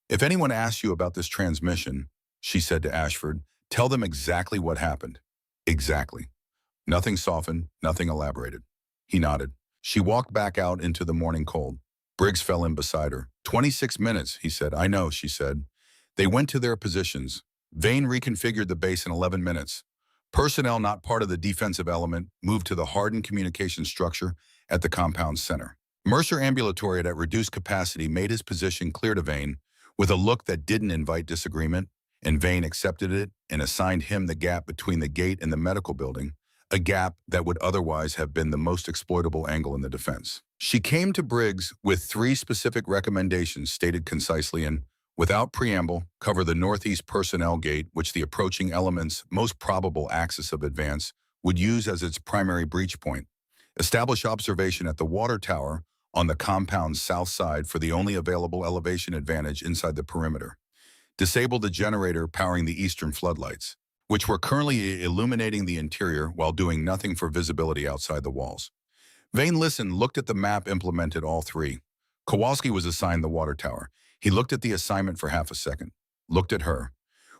If anyone asks you about this transmission, she said to Ashford, tell them exactly what happened. Exactly. Nothing softened, nothing elaborated. He nodded. She walked back out into the morning cold. Briggs fell in beside her. 26 minutes, he said. I know, she said. They went to their positions. Vane reconfigured the base in 11 minutes. Personnel not part of the defensive element moved to the hardened communication structure at the compound's center. Mercer Ambulatoriate at reduced capacity made his position clear to Vane with a look that didn't invite disagreement, and Vane accepted it and assigned him the gap between the gate and the medical building, a gap that would otherwise have been the most exploitable angle in the defense. She came to Briggs with 3 specific recommendations stated concisely and, without preamble, cover the northeast personnel gate, which the approaching element's most probable axis of advance would use as its primary breach point. Establish observation at the water tower on the compound's south side for the only available elevation advantage inside the perimeter. Disable the generator powering the eastern floodlights, which were currently illuminating the interior while doing nothing for visibility outside the walls. Vane listened, looked at the map, implemented all 3. Kowalski was assigned the water tower. He looked at the assignment for half a second, looked at her,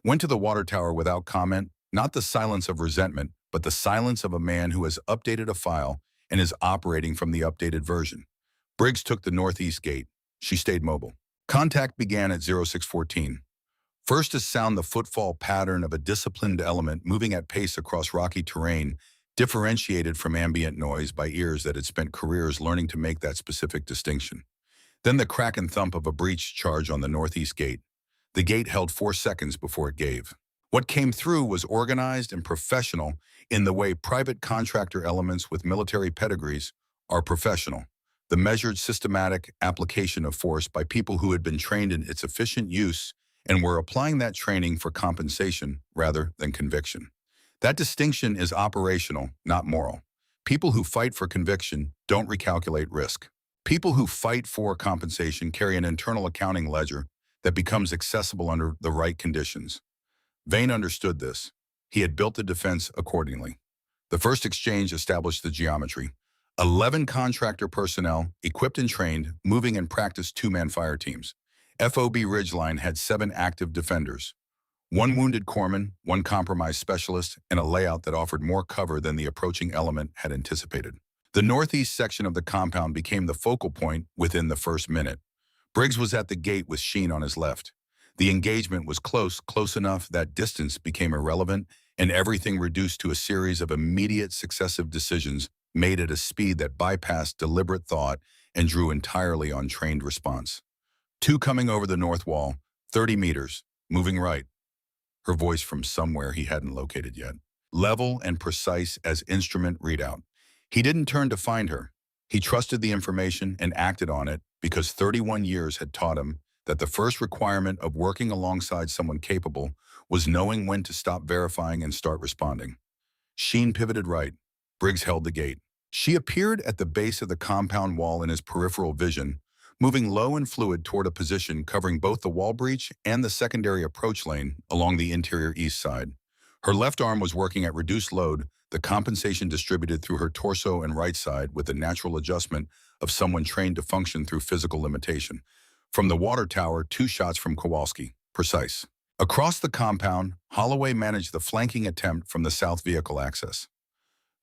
went to the water tower without comment, not the silence of resentment, but the silence of a man who has updated a file and is operating from the updated version. Briggs took the northeast gate. She stayed mobile. Contact began at 0614. First to sound the footfall pattern of a disciplined element moving at pace across rocky terrain, differentiated from ambient noise by ears that had spent careers learning to make that specific distinction. Then the crack and thump of a breach charge on the northeast gate. The gate held 4 seconds before it gave. What came through was organized and professional in the way private contractor elements with military pedigrees are professional. The measured systematic application of force by people who had been trained in its efficient use and were applying that training for compensation rather than conviction. That distinction is operational, not moral. People who fight for conviction don't recalculate risk. People who fight for compensation carry an internal accounting ledger that becomes accessible under the right conditions. Vane understood this. He had built the defense accordingly. The first exchange established the geometry. 11 contractor personnel, equipped and trained, moving and practiced 2-man fire teams. FOB Ridgeline had 7 active defenders, 1 wounded corpsman, 1 compromised specialist, and a layout that offered more cover than the approaching element had anticipated. The northeast section of the compound became the focal point within the first minute. Briggs was at the gate with Sheen on his left. The engagement was close enough that distance became irrelevant and everything reduced to a series of immediate successive decisions made at a speed that bypassed deliberate thought and drew entirely on trained response. 2 coming over the north wall, 30 meters, moving right. Her voice from somewhere he hadn't located yet. Level and precise as instrument readout. He didn't turn to find her. He trusted the information and acted on it because 31 years had taught him that the first requirement of working alongside someone capable was knowing when to stop verifying and start responding. Sheen pivoted right. Briggs held the gate. She appeared at the base of the compound wall in his peripheral vision, moving low and fluid toward a position covering both the wall breach and the secondary approach lane along the interior east side. Her left arm was working at reduced load, the compensation distributed through her torso and right side with the natural adjustment of someone trained to function through physical limitation. From the water tower, 2 shots from Kowalski, precise. Across the compound, Holloway managed the flanking attempt from the south vehicle access.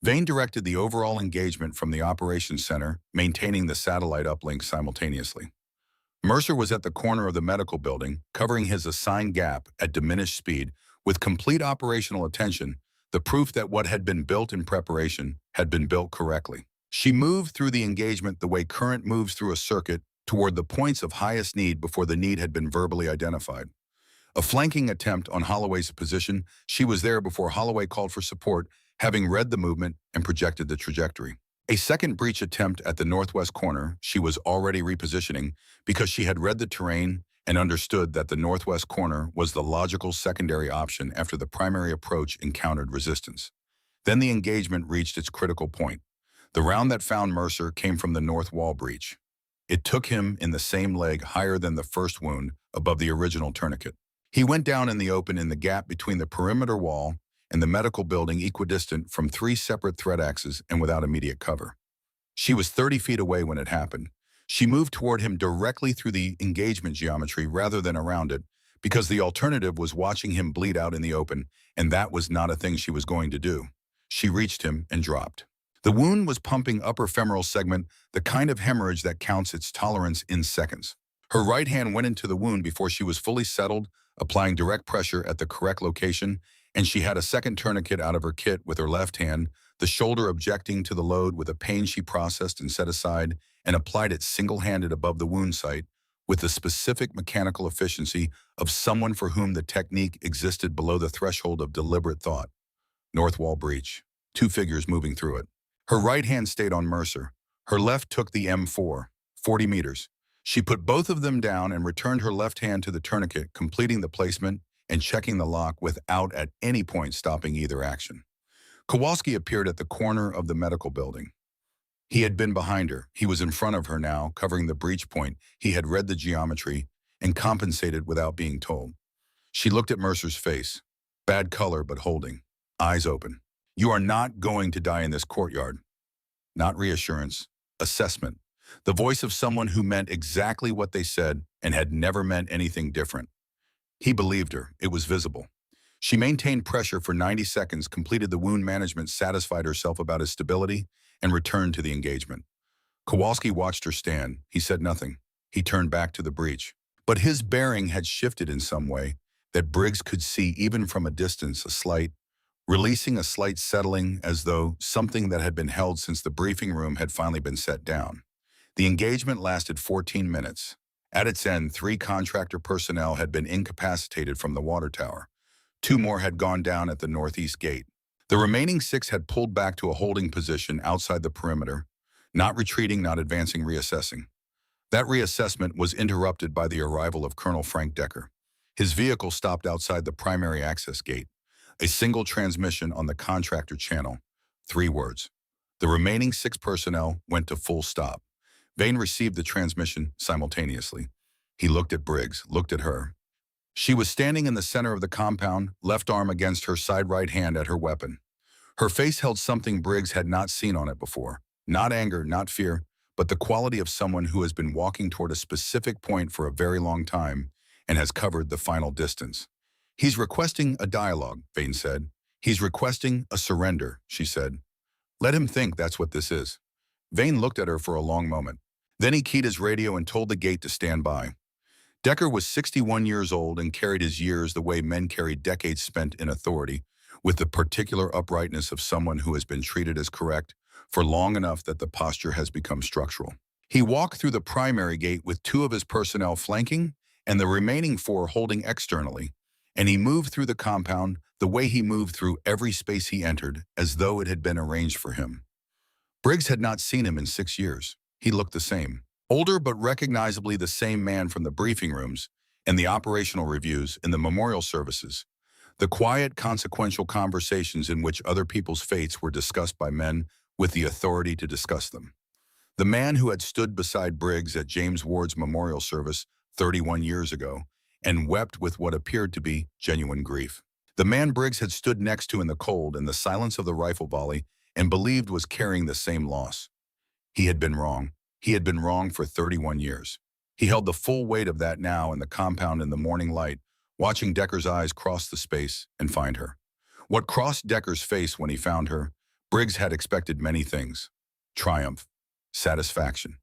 Vane directed the overall engagement from the operations center, maintaining the satellite uplink simultaneously. Mercer was at the corner of the medical building, covering his assigned gap at diminished speed, with complete operational attention, the proof that what had been built in preparation had been built correctly. She moved through the engagement the way current moves through a circuit toward the points of highest need before the need had been verbally identified. A flanking attempt on Holloway's position, she was there before Holloway called for support, having read the movement and projected the trajectory. A second breach attempt at the northwest corner, she was already repositioning because she had read the terrain and understood that the northwest corner was the logical secondary option after the primary approach encountered resistance. Then the engagement reached its critical point. The round that found Mercer came from the north wall breach. It took him in the same leg higher than the first wound above the original tourniquet. He went down in the open in the gap between the perimeter wall and the medical building, equidistant from 3 separate threat axes and without immediate cover. She was 30 feet away when it happened. She moved toward him directly through the engagement geometry rather than around it, because the alternative was watching him bleed out in the open, and that was not a thing she was going to do. She reached him and dropped. The wound was pumping upper femoral segment, the kind of hemorrhage that counts its tolerance in seconds. Her right hand went into the wound before she was fully settled, applying direct pressure at the correct location, and she had a second tourniquet out of her kit with her left hand, the shoulder objecting to the load with a pain she processed and set aside and applied it single-handed above the wound site with the specific mechanical efficiency of someone for whom the technique existed below the threshold of deliberate thought. North wall breach. Two figures moving through it. Her right hand stayed on Mercer. Her left took the M4, 40 meters. She put both of them down and returned her left hand to the tourniquet, completing the placement and checking the lock without at any point stopping either action. Kowalski appeared at the corner of the medical building. He had been behind her. He was in front of her now, covering the breach point. He had read the geometry and compensated without being told. She looked at Mercer's face. Bad color, but holding. Eyes open. You are not going to die in this courtyard. Not reassurance. Assessment. The voice of someone who meant exactly what they said and had never meant anything different. He believed her. It was visible. She maintained pressure for 90 seconds, completed the wound management, satisfied herself about his stability, and returned to the engagement. Kowalski watched her stand. He said nothing. He turned back to the breach. But his bearing had shifted in some way that Briggs could see even from a distance, releasing a slight settling as though something that had been held since the briefing room had finally been set down. The engagement lasted 14 minutes. At its end, 3 contractor personnel had been incapacitated from the water tower. 2 more had gone down at the northeast gate. The remaining 6 had pulled back to a holding position outside the perimeter, not retreating, not advancing, reassessing. That reassessment was interrupted by the arrival of Colonel Frank Decker. His vehicle stopped outside the primary access gate. A single transmission on the contractor channel. 3 words. The remaining 6 personnel went to full stop. Vane received the transmission simultaneously. He looked at Briggs, looked at her. She was standing in the center of the compound, left arm against her side right hand at her weapon. Her face held something Briggs had not seen on it before. Not anger, not fear, but the quality of someone who has been walking toward a specific point for a very long time and has covered the final distance. He's requesting a dialogue, Vane said. He's requesting a surrender, she said. Let him think that's what this is. Vane looked at her for a long moment. Then he keyed his radio and told the gate to stand by. Decker was 61 years old and carried his years the way men carry decades spent in authority, with the particular uprightness of someone who has been treated as correct for long enough that the posture has become structural. He walked through the primary gate with 2 of his personnel flanking and the remaining 4 holding externally, and he moved through the compound the way he moved through every space he entered, as though it had been arranged for him. Briggs had not seen him in 6 years. He looked the same. Older but recognizably the same man from the briefing rooms and the operational reviews in the memorial services. The quiet, consequential conversations in which other people's fates were discussed by men with the authority to discuss them. The man who had stood beside Briggs at James Ward's memorial service 31 years ago and wept with what appeared to be genuine grief. The man Briggs had stood next to in the cold and the silence of the rifle volley and believed was carrying the same loss. He had been wrong. He had been wrong for 31 years. He held the full weight of that now in the compound in the morning light, watching Decker's eyes cross the space and find her. What crossed Decker's face when he found her, Briggs had expected many things. Triumph, satisfaction,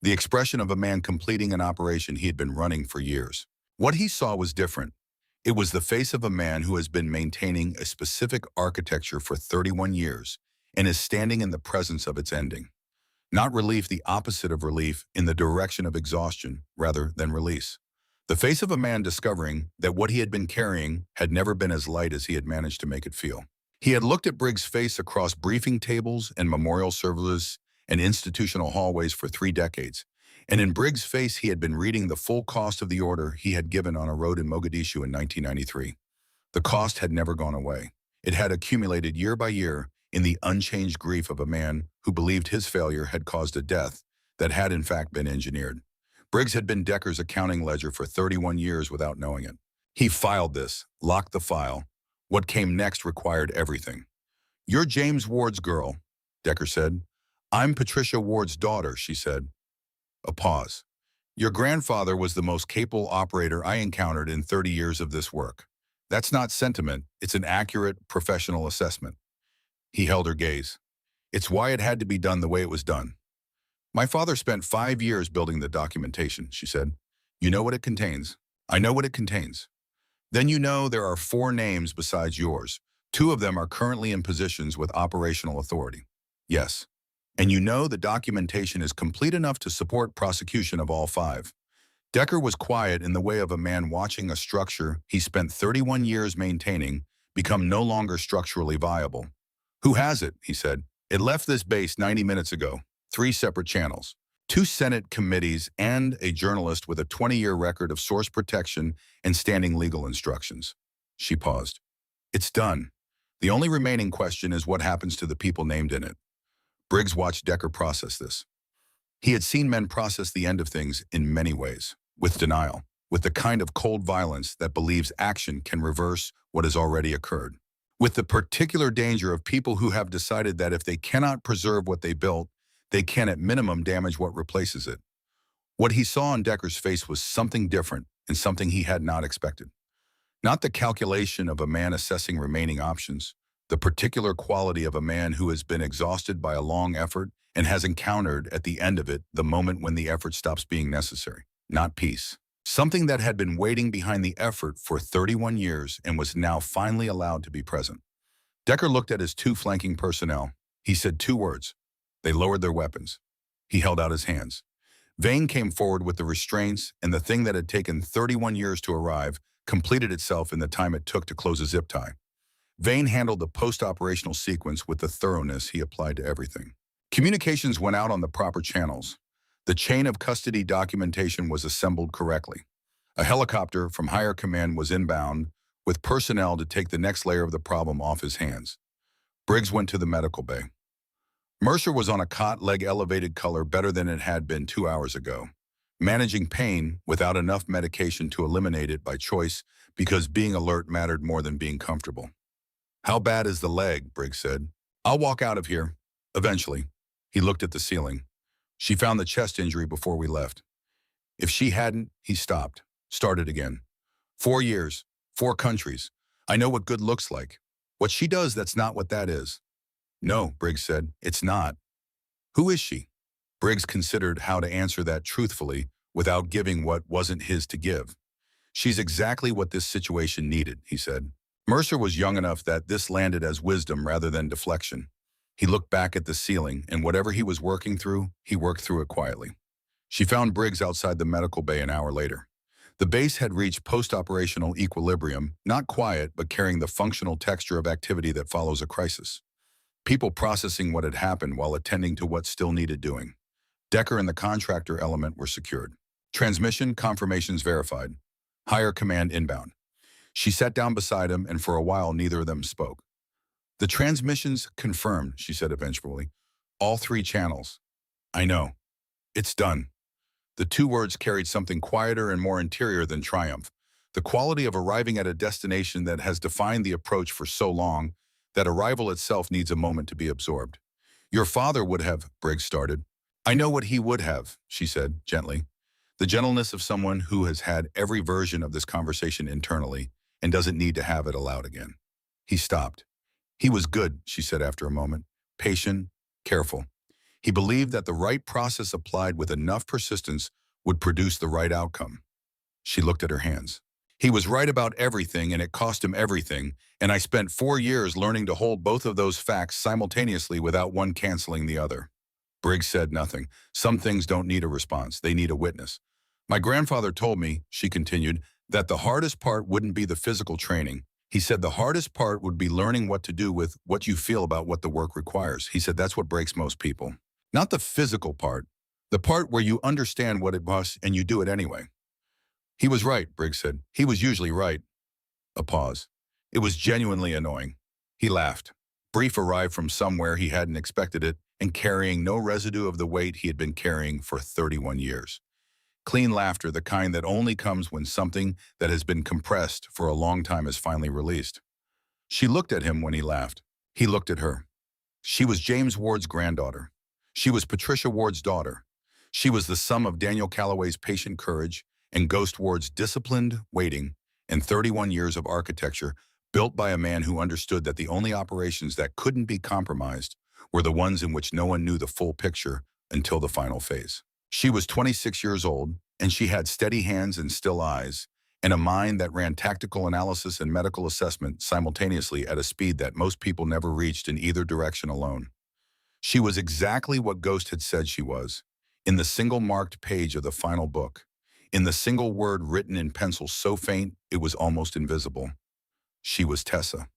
the expression of a man completing an operation he had been running for years. What he saw was different. It was the face of a man who has been maintaining a specific architecture for 31 years and is standing in the presence of its ending. Not relief, the opposite of relief, in the direction of exhaustion rather than release. The face of a man discovering that what he had been carrying had never been as light as he had managed to make it feel. He had looked at Briggs' face across briefing tables and memorial services and institutional hallways for 3 decades, and in Briggs' face he had been reading the full cost of the order he had given on a road in Mogadishu in 1993. The cost had never gone away. It had accumulated year by year in the unchanged grief of a man who believed his failure had caused a death that had in fact been engineered. Briggs had been Decker's accounting ledger for 31 years without knowing it. He filed this, locked the file. What came next required everything. You're James Ward's girl, Decker said. I'm Patricia Ward's daughter, she said. A pause. Your grandfather was the most capable operator I encountered in 30 years of this work. That's not sentiment, it's an accurate, professional assessment. He held her gaze. It's why it had to be done the way it was done. My father spent 5 years building the documentation, she said. You know what it contains? I know what it contains. Then you know there are 4 names besides yours. 2 of them are currently in positions with operational authority. Yes. And you know the documentation is complete enough to support prosecution of all 5. Decker was quiet in the way of a man watching a structure he spent 31 years maintaining become no longer structurally viable. Who has it? He said. It left this base 90 minutes ago. 3 separate channels. 2 Senate committees and a journalist with a 20-year record of source protection and standing legal instructions. She paused. It's done. The only remaining question is what happens to the people named in it. Briggs watched Decker process this. He had seen men process the end of things in many ways, with denial, with the kind of cold violence that believes action can reverse what has already occurred, with the particular danger of people who have decided that if they cannot preserve what they built, they can at minimum damage what replaces it. What he saw on Decker's face was something different and something he had not expected. Not the calculation of a man assessing remaining options, the particular quality of a man who has been exhausted by a long effort and has encountered at the end of it the moment when the effort stops being necessary. Not peace. Something that had been waiting behind the effort for 31 years and was now finally allowed to be present. Decker looked at his 2 flanking personnel. He said 2 words. They lowered their weapons. He held out his hands. Vane came forward with the restraints, and the thing that had taken 31 years to arrive completed itself in the time it took to close a zip tie. Vane handled the post-operational sequence with the thoroughness he applied to everything. Communications went out on the proper channels. The chain of custody documentation was assembled correctly. A helicopter from higher command was inbound with personnel to take the next layer of the problem off his hands. Briggs went to the medical bay. Mercer was on a cot, leg elevated, color better than it had been 2 hours ago, managing pain without enough medication to eliminate it by choice because being alert mattered more than being comfortable. How bad is the leg? Briggs said. I'll walk out of here. Eventually. He looked at the ceiling. She found the chest injury before we left. If she hadn't, he stopped, started again. 4 years, 4 countries. I know what good looks like. What she does, that's not what that is. No, Briggs said, it's not. Who is she? Briggs considered how to answer that truthfully without giving what wasn't his to give. She's exactly what this situation needed, he said. Mercer was young enough that this landed as wisdom rather than deflection. He looked back at the ceiling, and whatever he was working through, he worked through it quietly. She found Briggs outside the medical bay an hour later. The base had reached post-operational equilibrium, not quiet, but carrying the functional texture of activity that follows a crisis. People processing what had happened while attending to what still needed doing. Decker and the contractor element were secured. Transmission confirmations verified. Higher command inbound. She sat down beside him, and for a while neither of them spoke. The transmissions confirmed, she said eventually. All 3 channels. I know. It's done. The 2 words carried something quieter and more interior than triumph. The quality of arriving at a destination that has defined the approach for so long that arrival itself needs a moment to be absorbed. Your father would have, Briggs started. I know what he would have, she said gently. The gentleness of someone who has had every version of this conversation internally and doesn't need to have it aloud again. He stopped. He was good, she said after a moment. Patient, careful. He believed that the right process applied with enough persistence would produce the right outcome. She looked at her hands. He was right about everything, and it cost him everything, and I spent 4 years learning to hold both of those facts simultaneously without one canceling the other. Briggs said nothing. Some things don't need a response. They need a witness. My grandfather told me, she continued, that the hardest part wouldn't be the physical training. He said the hardest part would be learning what to do with what you feel about what the work requires. He said that's what breaks most people. Not the physical part, the part where you understand what it was and you do it anyway. He was right, Briggs said. He was usually right. A pause. It was genuinely annoying. He laughed. Brief arrived from somewhere he hadn't expected it and carrying no residue of the weight he had been carrying for 31 years. Clean laughter, the kind that only comes when something that has been compressed for a long time is finally released. She looked at him when he laughed. He looked at her. She was James Ward's granddaughter. She was Patricia Ward's daughter. She was the sum of Daniel Calloway's patient courage and Ghost Ward's disciplined waiting and 31 years of architecture built by a man who understood that the only operations that couldn't be compromised were the ones in which no one knew the full picture until the final phase. She was 26 years old, and she had steady hands and still eyes, and a mind that ran tactical analysis and medical assessment simultaneously at a speed that most people never reached in either direction alone. She was exactly what Ghost had said she was, in the single marked page of the final book, in the single word written in pencil so faint it was almost invisible. She was Tessa.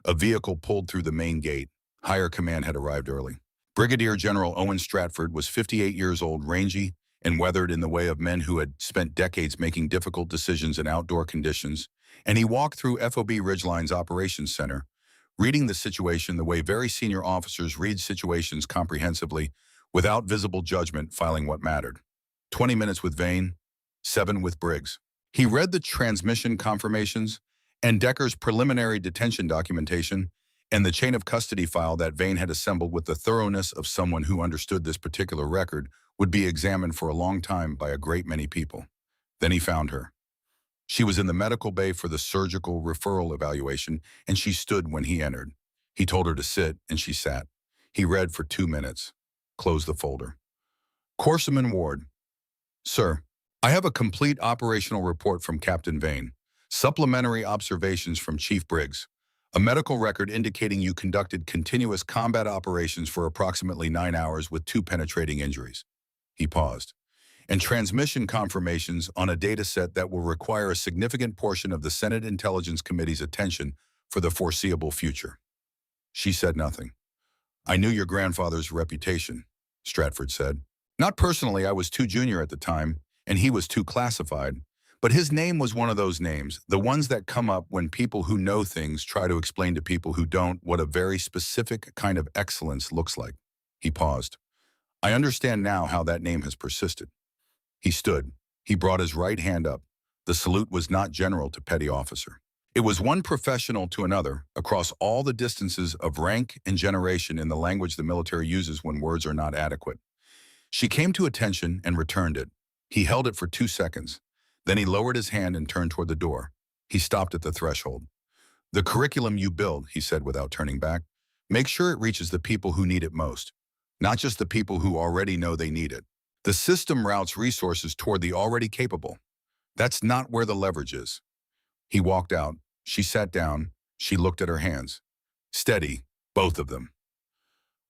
A vehicle pulled through the main gate. Higher command had arrived early. Brigadier General Owen Stratford was 58 years old, rangy, and weathered in the way of men who had spent decades making difficult decisions in outdoor conditions, and he walked through FOB Ridgeline's Operations Center, reading the situation the way very senior officers read situations comprehensively, without visible judgment, filing what mattered. 20 minutes with Vane, 7 with Briggs. He read the transmission confirmations and Decker's preliminary detention documentation and the chain of custody file that Vane had assembled with the thoroughness of someone who understood this particular record would be examined for a long time by a great many people. Then he found her. She was in the medical bay for the surgical referral evaluation, and she stood when he entered. He told her to sit, and she sat. He read for 2 minutes. Closed the folder. Corseman Ward. Sir, I have a complete operational report from Captain Vane. Supplementary observations from Chief Briggs. A medical record indicating you conducted continuous combat operations for approximately 9 hours with 2 penetrating injuries. He paused. And transmission confirmations on a data set that will require a significant portion of the Senate Intelligence Committee's attention for the foreseeable future. She said nothing. I knew your grandfather's reputation, Stratford said. Not personally, I was too junior at the time, and he was too classified. But his name was one of those names, the ones that come up when people who know things try to explain to people who don't what a very specific kind of excellence looks like. He paused. I understand now how that name has persisted. He stood. He brought his right hand up. The salute was not general to petty officer. It was one professional to another, across all the distances of rank and generation in the language the military uses when words are not adequate. She came to attention and returned it. He held it for 2 seconds. Then he lowered his hand and turned toward the door. He stopped at the threshold. The curriculum you build, he said without turning back, make sure it reaches the people who need it most, not just the people who already know they need it. The system routes resources toward the already capable. That's not where the leverage is. He walked out. She sat down. She looked at her hands. Steady, both of them.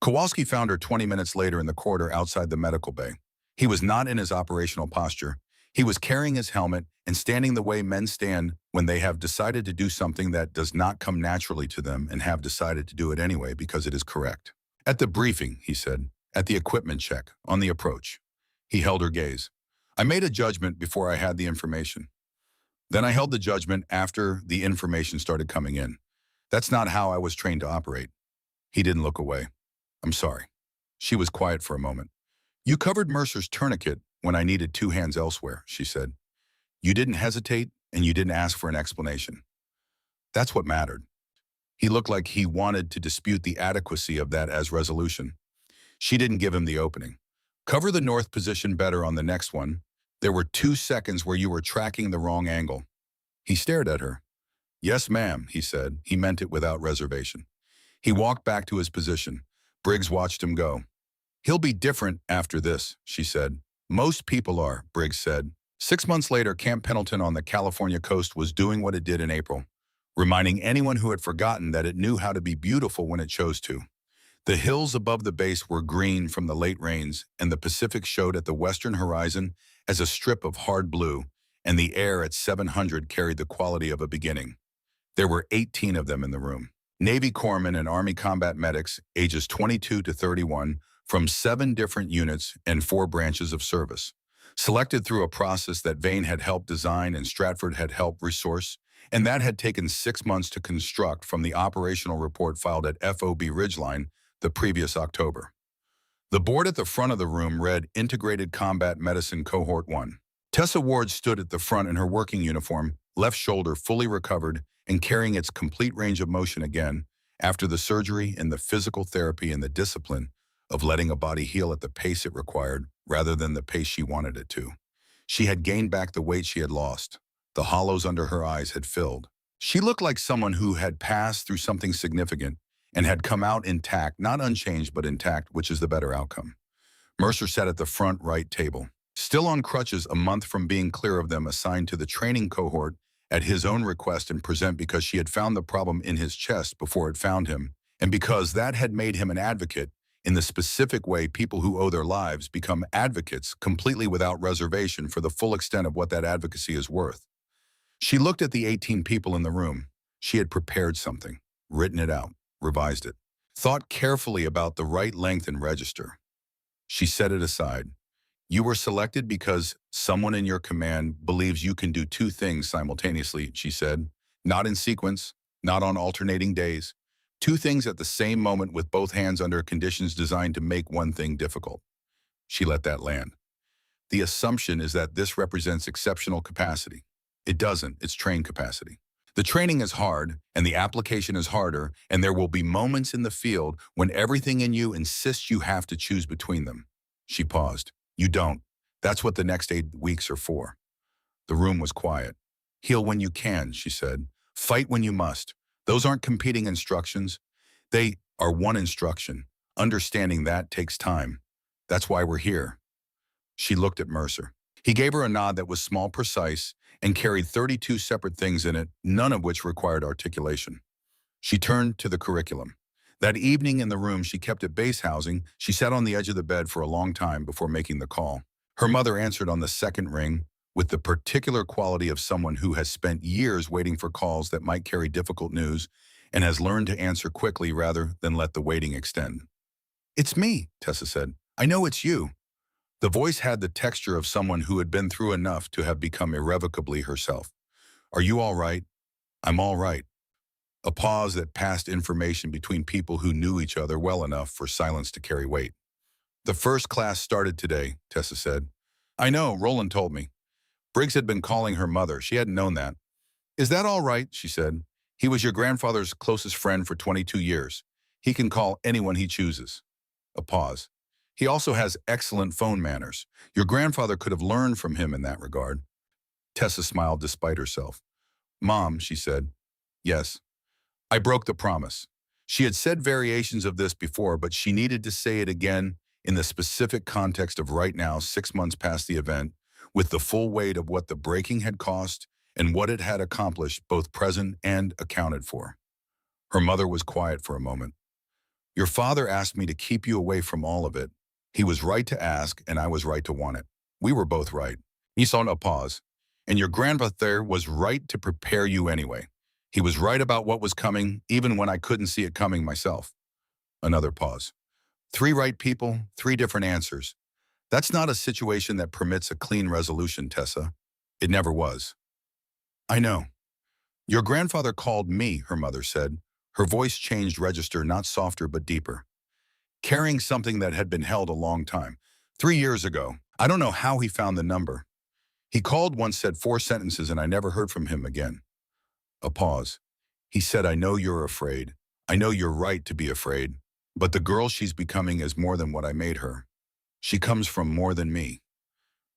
Kowalski found her 20 minutes later in the corridor outside the medical bay. He was not in his operational posture. He was carrying his helmet and standing the way men stand when they have decided to do something that does not come naturally to them and have decided to do it anyway because it is correct. At the briefing, he said, at the equipment check, on the approach. He held her gaze. I made a judgment before I had the information. Then I held the judgment after the information started coming in. That's not how I was trained to operate. He didn't look away. I'm sorry. She was quiet for a moment. You covered Mercer's tourniquet when I needed 2 hands elsewhere, she said. You didn't hesitate, and you didn't ask for an explanation. That's what mattered. He looked like he wanted to dispute the adequacy of that as resolution. She didn't give him the opening. Cover the north position better on the next one. There were 2 seconds where you were tracking the wrong angle. He stared at her. Yes, ma'am, he said. He meant it without reservation. He walked back to his position. Briggs watched him go. He'll be different after this, she said. Most people are, Briggs said. 6 months later, Camp Pendleton on the California coast was doing what it did in April, reminding anyone who had forgotten that it knew how to be beautiful when it chose to. The hills above the base were green from the late rains, and the Pacific showed at the western horizon as a strip of hard blue, and the air at 700 carried the quality of a beginning. There were 18 of them in the room. Navy corpsmen and Army combat medics, ages 22 to 31, from 7 different units and 4 branches of service. Selected through a process that Vane had helped design and Stratford had helped resource, and that had taken 6 months to construct from the operational report filed at FOB Ridgeline the previous October. The board at the front of the room read Integrated Combat Medicine Cohort 1. Tessa Ward stood at the front in her working uniform, left shoulder fully recovered and carrying its complete range of motion again after the surgery and the physical therapy and the discipline of letting a body heal at the pace it required rather than the pace she wanted it to. She had gained back the weight she had lost. The hollows under her eyes had filled. She looked like someone who had passed through something significant and had come out intact, not unchanged, but intact, which is the better outcome. Mercer sat at the front right table, still on crutches a month from being clear of them, assigned to the training cohort at his own request and present because she had found the problem in his chest before it found him, and because that had made him an advocate in the specific way people who owe their lives become advocates, completely without reservation for the full extent of what that advocacy is worth. She looked at the 18 people in the room. She had prepared something, written it out, revised it, thought carefully about the right length and register. She set it aside. You were selected because someone in your command believes you can do two things simultaneously, she said. Not in sequence, not on alternating days. Two things at the same moment with both hands under conditions designed to make one thing difficult. She let that land. The assumption is that this represents exceptional capacity. It doesn't, it's trained capacity. The training is hard, and the application is harder, and there will be moments in the field when everything in you insists you have to choose between them. She paused. You don't. That's what the next 8 weeks are for. The room was quiet. Heal when you can, she said. Fight when you must. Those aren't competing instructions. They are one instruction. Understanding that takes time. That's why we're here. She looked at Mercer. He gave her a nod that was small, precise, and carried 32 separate things in it, none of which required articulation. She turned to the curriculum. That evening in the room she kept at base housing, she sat on the edge of the bed for a long time before making the call. Her mother answered on the second ring with the particular quality of someone who has spent years waiting for calls that might carry difficult news and has learned to answer quickly rather than let the waiting extend. It's me, Tessa said. I know it's you. The voice had the texture of someone who had been through enough to have become irrevocably herself. Are you all right? I'm all right. A pause that passed information between people who knew each other well enough for silence to carry weight. The first class started today, Tessa said. I know, Roland told me. Briggs had been calling her mother. She hadn't known that. Is that all right? She said. He was your grandfather's closest friend for 22 years. He can call anyone he chooses. A pause. He also has excellent phone manners. Your grandfather could have learned from him in that regard. Tessa smiled despite herself. Mom, she said. Yes. I broke the promise. She had said variations of this before, but she needed to say it again in the specific context of right now, 6 months past the event, with the full weight of what the breaking had cost and what it had accomplished, both present and accounted for. Her mother was quiet for a moment. Your father asked me to keep you away from all of it. He was right to ask, and I was right to want it. We were both right. He saw a pause. And your grandfather was right to prepare you anyway. He was right about what was coming, even when I couldn't see it coming myself. Another pause. 3 right people, 3 different answers. That's not a situation that permits a clean resolution, Tessa. It never was. I know. Your grandfather called me, her mother said. Her voice changed register, not softer but deeper. Carrying something that had been held a long time. 3 years ago. I don't know how he found the number. He called once, said 4 sentences, and I never heard from him again. A pause. He said, I know you're afraid. I know you're right to be afraid. But the girl she's becoming is more than what I made her. She comes from more than me.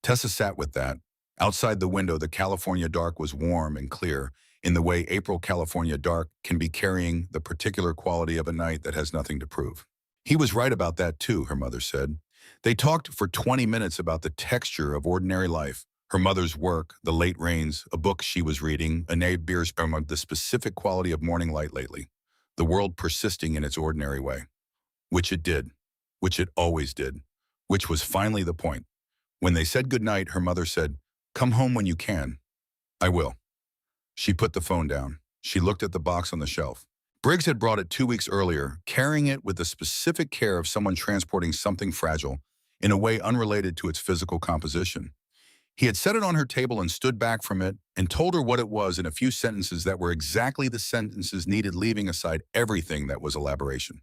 Tessa sat with that. Outside the window, the California dark was warm and clear, in the way April California dark can be, carrying the particular quality of a night that has nothing to prove. He was right about that too, her mother said. They talked for 20 minutes about the texture of ordinary life, her mother's work, the late rains, a book she was reading, Anaïs Beer's the specific quality of morning light lately, the world persisting in its ordinary way. Which it did, which it always did, which was finally the point. When they said goodnight, her mother said, come home when you can. I will. She put the phone down. She looked at the box on the shelf. Briggs had brought it 2 weeks earlier, carrying it with the specific care of someone transporting something fragile in a way unrelated to its physical composition. He had set it on her table and stood back from it and told her what it was in a few sentences that were exactly the sentences needed, leaving aside everything that was elaboration.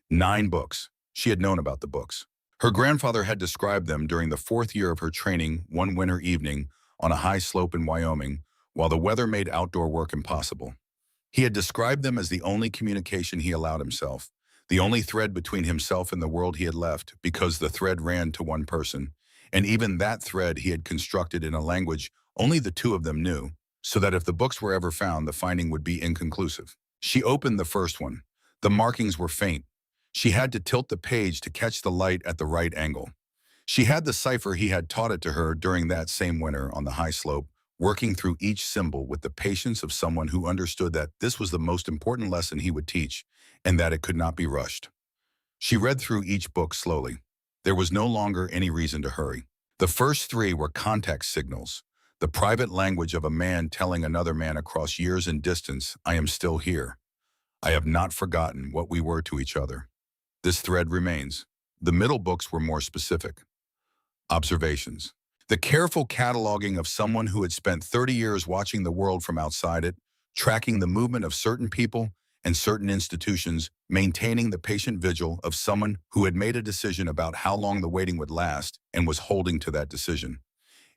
9 books. She had known about the books. Her grandfather had described them during the 4th year of her training one winter evening on a high slope in Wyoming, while the weather made outdoor work impossible. He had described them as the only communication he allowed himself, the only thread between himself and the world he had left, because the thread ran to one person, and even that thread he had constructed in a language only the 2 of them knew, so that if the books were ever found, the finding would be inconclusive. She opened the first one, The markings were faint. She had to tilt the page to catch the light at the right angle. She had the cipher he had taught it to her during that same winter on the high slope, working through each symbol with the patience of someone who understood that this was the most important lesson he would teach and that it could not be rushed. She read through each book slowly. There was no longer any reason to hurry. The first three were context signals, the private language of a man telling another man across years and distance, "I am still here. I have not forgotten what we were to each other." This thread remains. The middle books were more specific. Observations. The careful cataloging of someone who had spent 30 years watching the world from outside it, tracking the movement of certain people and certain institutions, maintaining the patient vigil of someone who had made a decision about how long the waiting would last and was holding to that decision.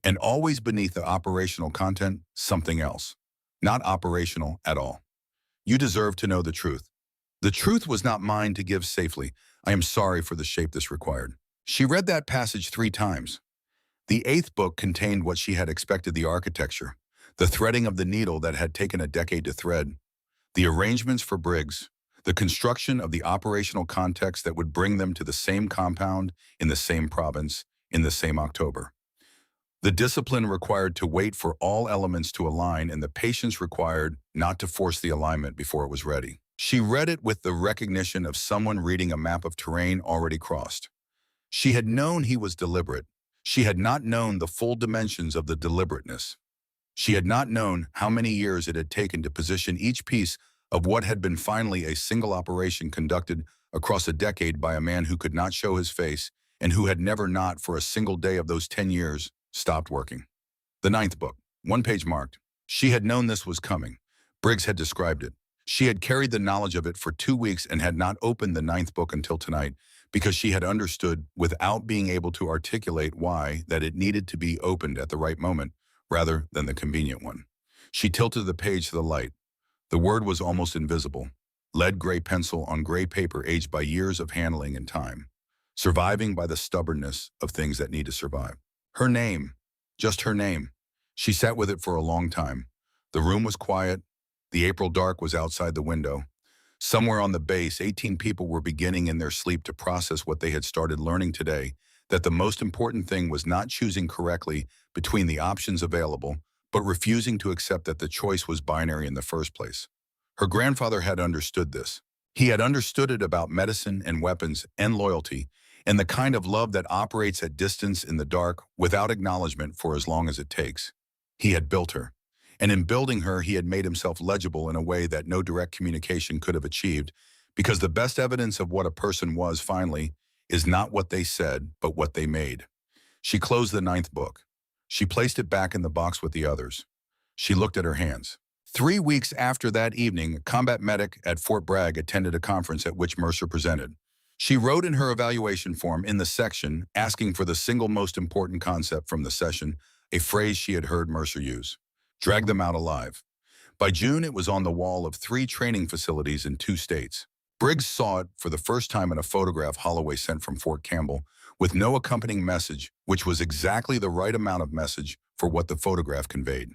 And always beneath the operational content, something else. Not operational at all. You deserve to know the truth. The truth was not mine to give safely. I am sorry for the shape this required. She read that passage 3 times. The 8th book contained what she had expected: the architecture, the threading of the needle that had taken a decade to thread, the arrangements for Briggs, the construction of the operational context that would bring them to the same compound, in the same province, in the same October. The discipline required to wait for all elements to align and the patience required not to force the alignment before it was ready. She read it with the recognition of someone reading a map of terrain already crossed. She had known he was deliberate. She had not known the full dimensions of the deliberateness. She had not known how many years it had taken to position each piece of what had been finally a single operation conducted across a decade by a man who could not show his face and who had never, not for a single day of those 10 years, stopped working. The 9th book, 1 page marked. She had known this was coming. Briggs had described it. She had carried the knowledge of it for 2 weeks and had not opened the 9th book until tonight, because she had understood, without being able to articulate why, that it needed to be opened at the right moment, rather than the convenient one. She tilted the page to the light. The word was almost invisible. Lead gray pencil on gray paper aged by years of handling and time. Surviving by the stubbornness of things that need to survive. Her name. Just her name. She sat with it for a long time. The room was quiet. The April dark was outside the window. Somewhere on the base, 18 people were beginning in their sleep to process what they had started learning today, that the most important thing was not choosing correctly between the options available, but refusing to accept that the choice was binary in the first place. Her grandfather had understood this. He had understood it about medicine and weapons and loyalty, and the kind of love that operates at distance in the dark without acknowledgement for as long as it takes. He had built her. And in building her, he had made himself legible in a way that no direct communication could have achieved, because the best evidence of what a person was, finally, is not what they said, but what they made. She closed the 9th book. She placed it back in the box with the others. She looked at her hands. 3 weeks after that evening, a combat medic at Fort Bragg attended a conference at which Mercer presented. She wrote in her evaluation form in the section, asking for the single most important concept from the session, a phrase she had heard Mercer use: drag them out alive. By June, it was on the wall of 3 training facilities in 2 states. Briggs saw it for the first time in a photograph Holloway sent from Fort Campbell, with no accompanying message, which was exactly the right amount of message for what the photograph conveyed.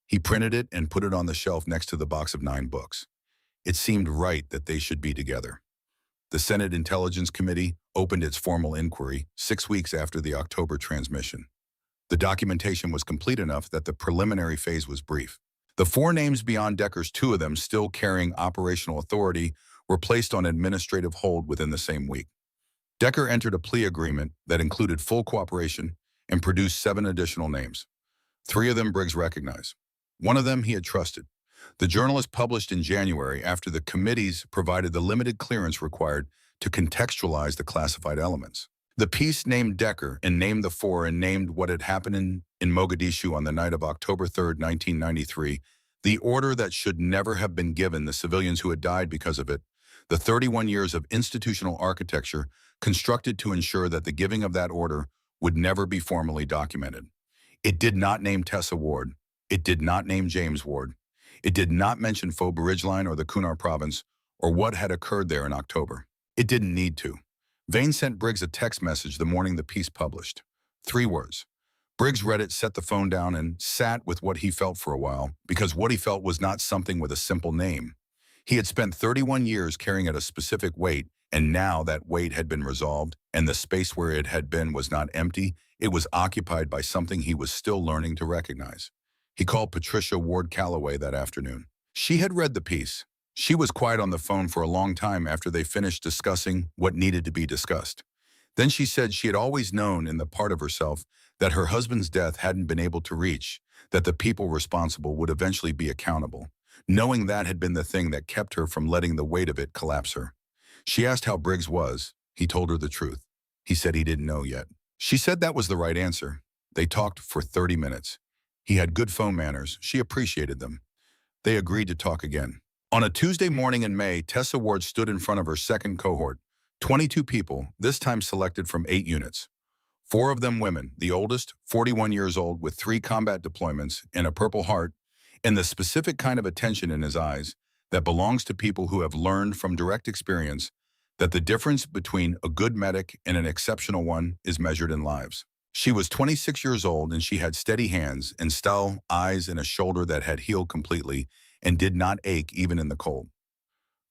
He printed it and put it on the shelf next to the box of 9 books. It seemed right that they should be together. The Senate Intelligence Committee opened its formal inquiry 6 weeks after the October transmission. The documentation was complete enough that the preliminary phase was brief. The 4 names beyond Decker's, 2 of them still carrying operational authority, were placed on administrative hold within the same week. Decker entered a plea agreement that included full cooperation and produced 7 additional names. 3 of them Briggs recognized. 1 of them he had trusted. The journalist published in January after the committees provided the limited clearance required to contextualize the classified elements. The piece named Decker and named the 4 and named what had happened in Mogadishu on the night of October 3, 1993, the order that should never have been given the civilians who had died because of it, the 31 years of institutional architecture constructed to ensure that the giving of that order would never be formally documented. It did not name Tessa Ward. It did not name James Ward. It did not mention Phoba Ridgeline or the Kunar province or what had occurred there in October. It didn't need to. Vane sent Briggs a text message the morning the piece published. 3 words. Briggs read it, set the phone down, and sat with what he felt for a while, because what he felt was not something with a simple name. He had spent 31 years carrying at a specific weight, and now that weight had been resolved, and the space where it had been was not empty, it was occupied by something he was still learning to recognize. He called Patricia Ward Calloway that afternoon. She had read the piece. She was quiet on the phone for a long time after they finished discussing what needed to be discussed. Then she said she had always known in the part of herself that her husband's death hadn't been able to reach, that the people responsible would eventually be accountable. Knowing that had been the thing that kept her from letting the weight of it collapse her. She asked how Briggs was. He told her the truth. He said he didn't know yet. She said that was the right answer. They talked for 30 minutes. He had good phone manners. She appreciated them. They agreed to talk again. On a Tuesday morning in May, Tessa Ward stood in front of her second cohort. 22 people, this time selected from 8 units. 4 of them women, the oldest, 41 years old, with 3 combat deployments and a Purple Heart, and the specific kind of attention in his eyes that belongs to people who have learned from direct experience that the difference between a good medic and an exceptional one is measured in lives. She was 26 years old, and she had steady hands and still eyes and a shoulder that had healed completely and did not ache even in the cold.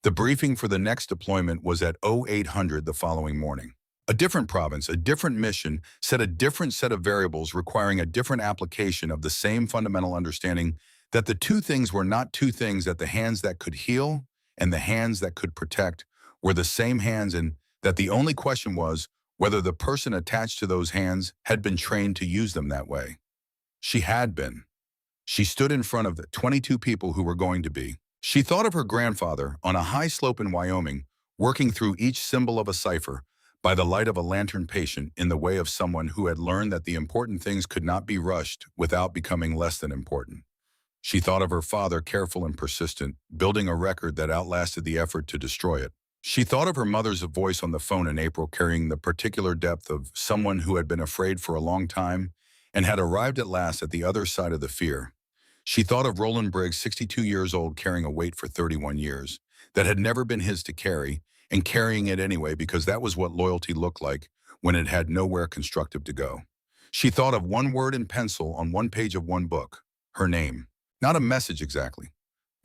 The briefing for the next deployment was at 0800 the following morning. A different province, a different mission, set a different set of variables requiring a different application of the same fundamental understanding that the two things were not two things, that the hands that could heal and the hands that could protect were the same hands, and that the only question was whether the person attached to those hands had been trained to use them that way. She had been. She stood in front of the 22 people who were going to be. She thought of her grandfather on a high slope in Wyoming, working through each symbol of a cipher by the light of a lantern patient in the way of someone who had learned that the important things could not be rushed without becoming less than important. She thought of her father, careful and persistent, building a record that outlasted the effort to destroy it. She thought of her mother's voice on the phone in April, carrying the particular depth of someone who had been afraid for a long time and had arrived at last at the other side of the fear. She thought of Roland Briggs, 62 years old, carrying a weight for 31 years that had never been his to carry, and carrying it anyway because that was what loyalty looked like when it had nowhere constructive to go. She thought of one word in pencil on one page of one book, her name. Not a message exactly,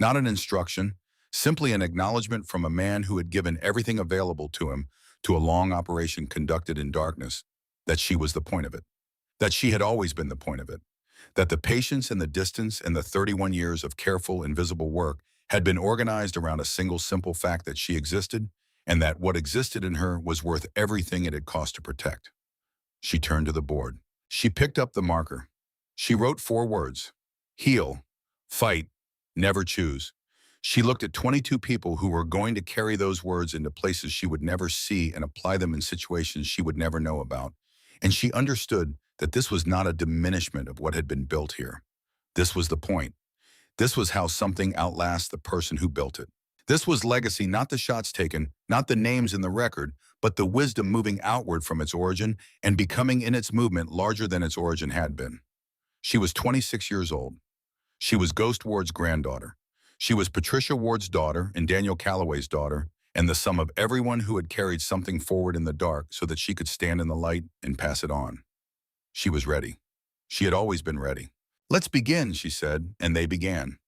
not an instruction, simply an acknowledgement from a man who had given everything available to him to a long operation conducted in darkness, that she was the point of it, that she had always been the point of it, that the patience and the distance and the 31 years of careful, invisible work had been organized around a single simple fact that she existed, and that what existed in her was worth everything it had cost to protect. She turned to the board. She picked up the marker. She wrote 4 words: heal, fight, never choose. She looked at 22 people who were going to carry those words into places she would never see and apply them in situations she would never know about. And she understood that this was not a diminishment of what had been built here. This was the point. This was how something outlasts the person who built it. This was legacy, not the shots taken, not the names in the record, but the wisdom moving outward from its origin and becoming in its movement larger than its origin had been. She was 26 years old. She was Ghost Ward's granddaughter. She was Patricia Ward's daughter and Daniel Calloway's daughter, and the sum of everyone who had carried something forward in the dark so that she could stand in the light and pass it on. She was ready. She had always been ready. "Let's begin," she said, and they began.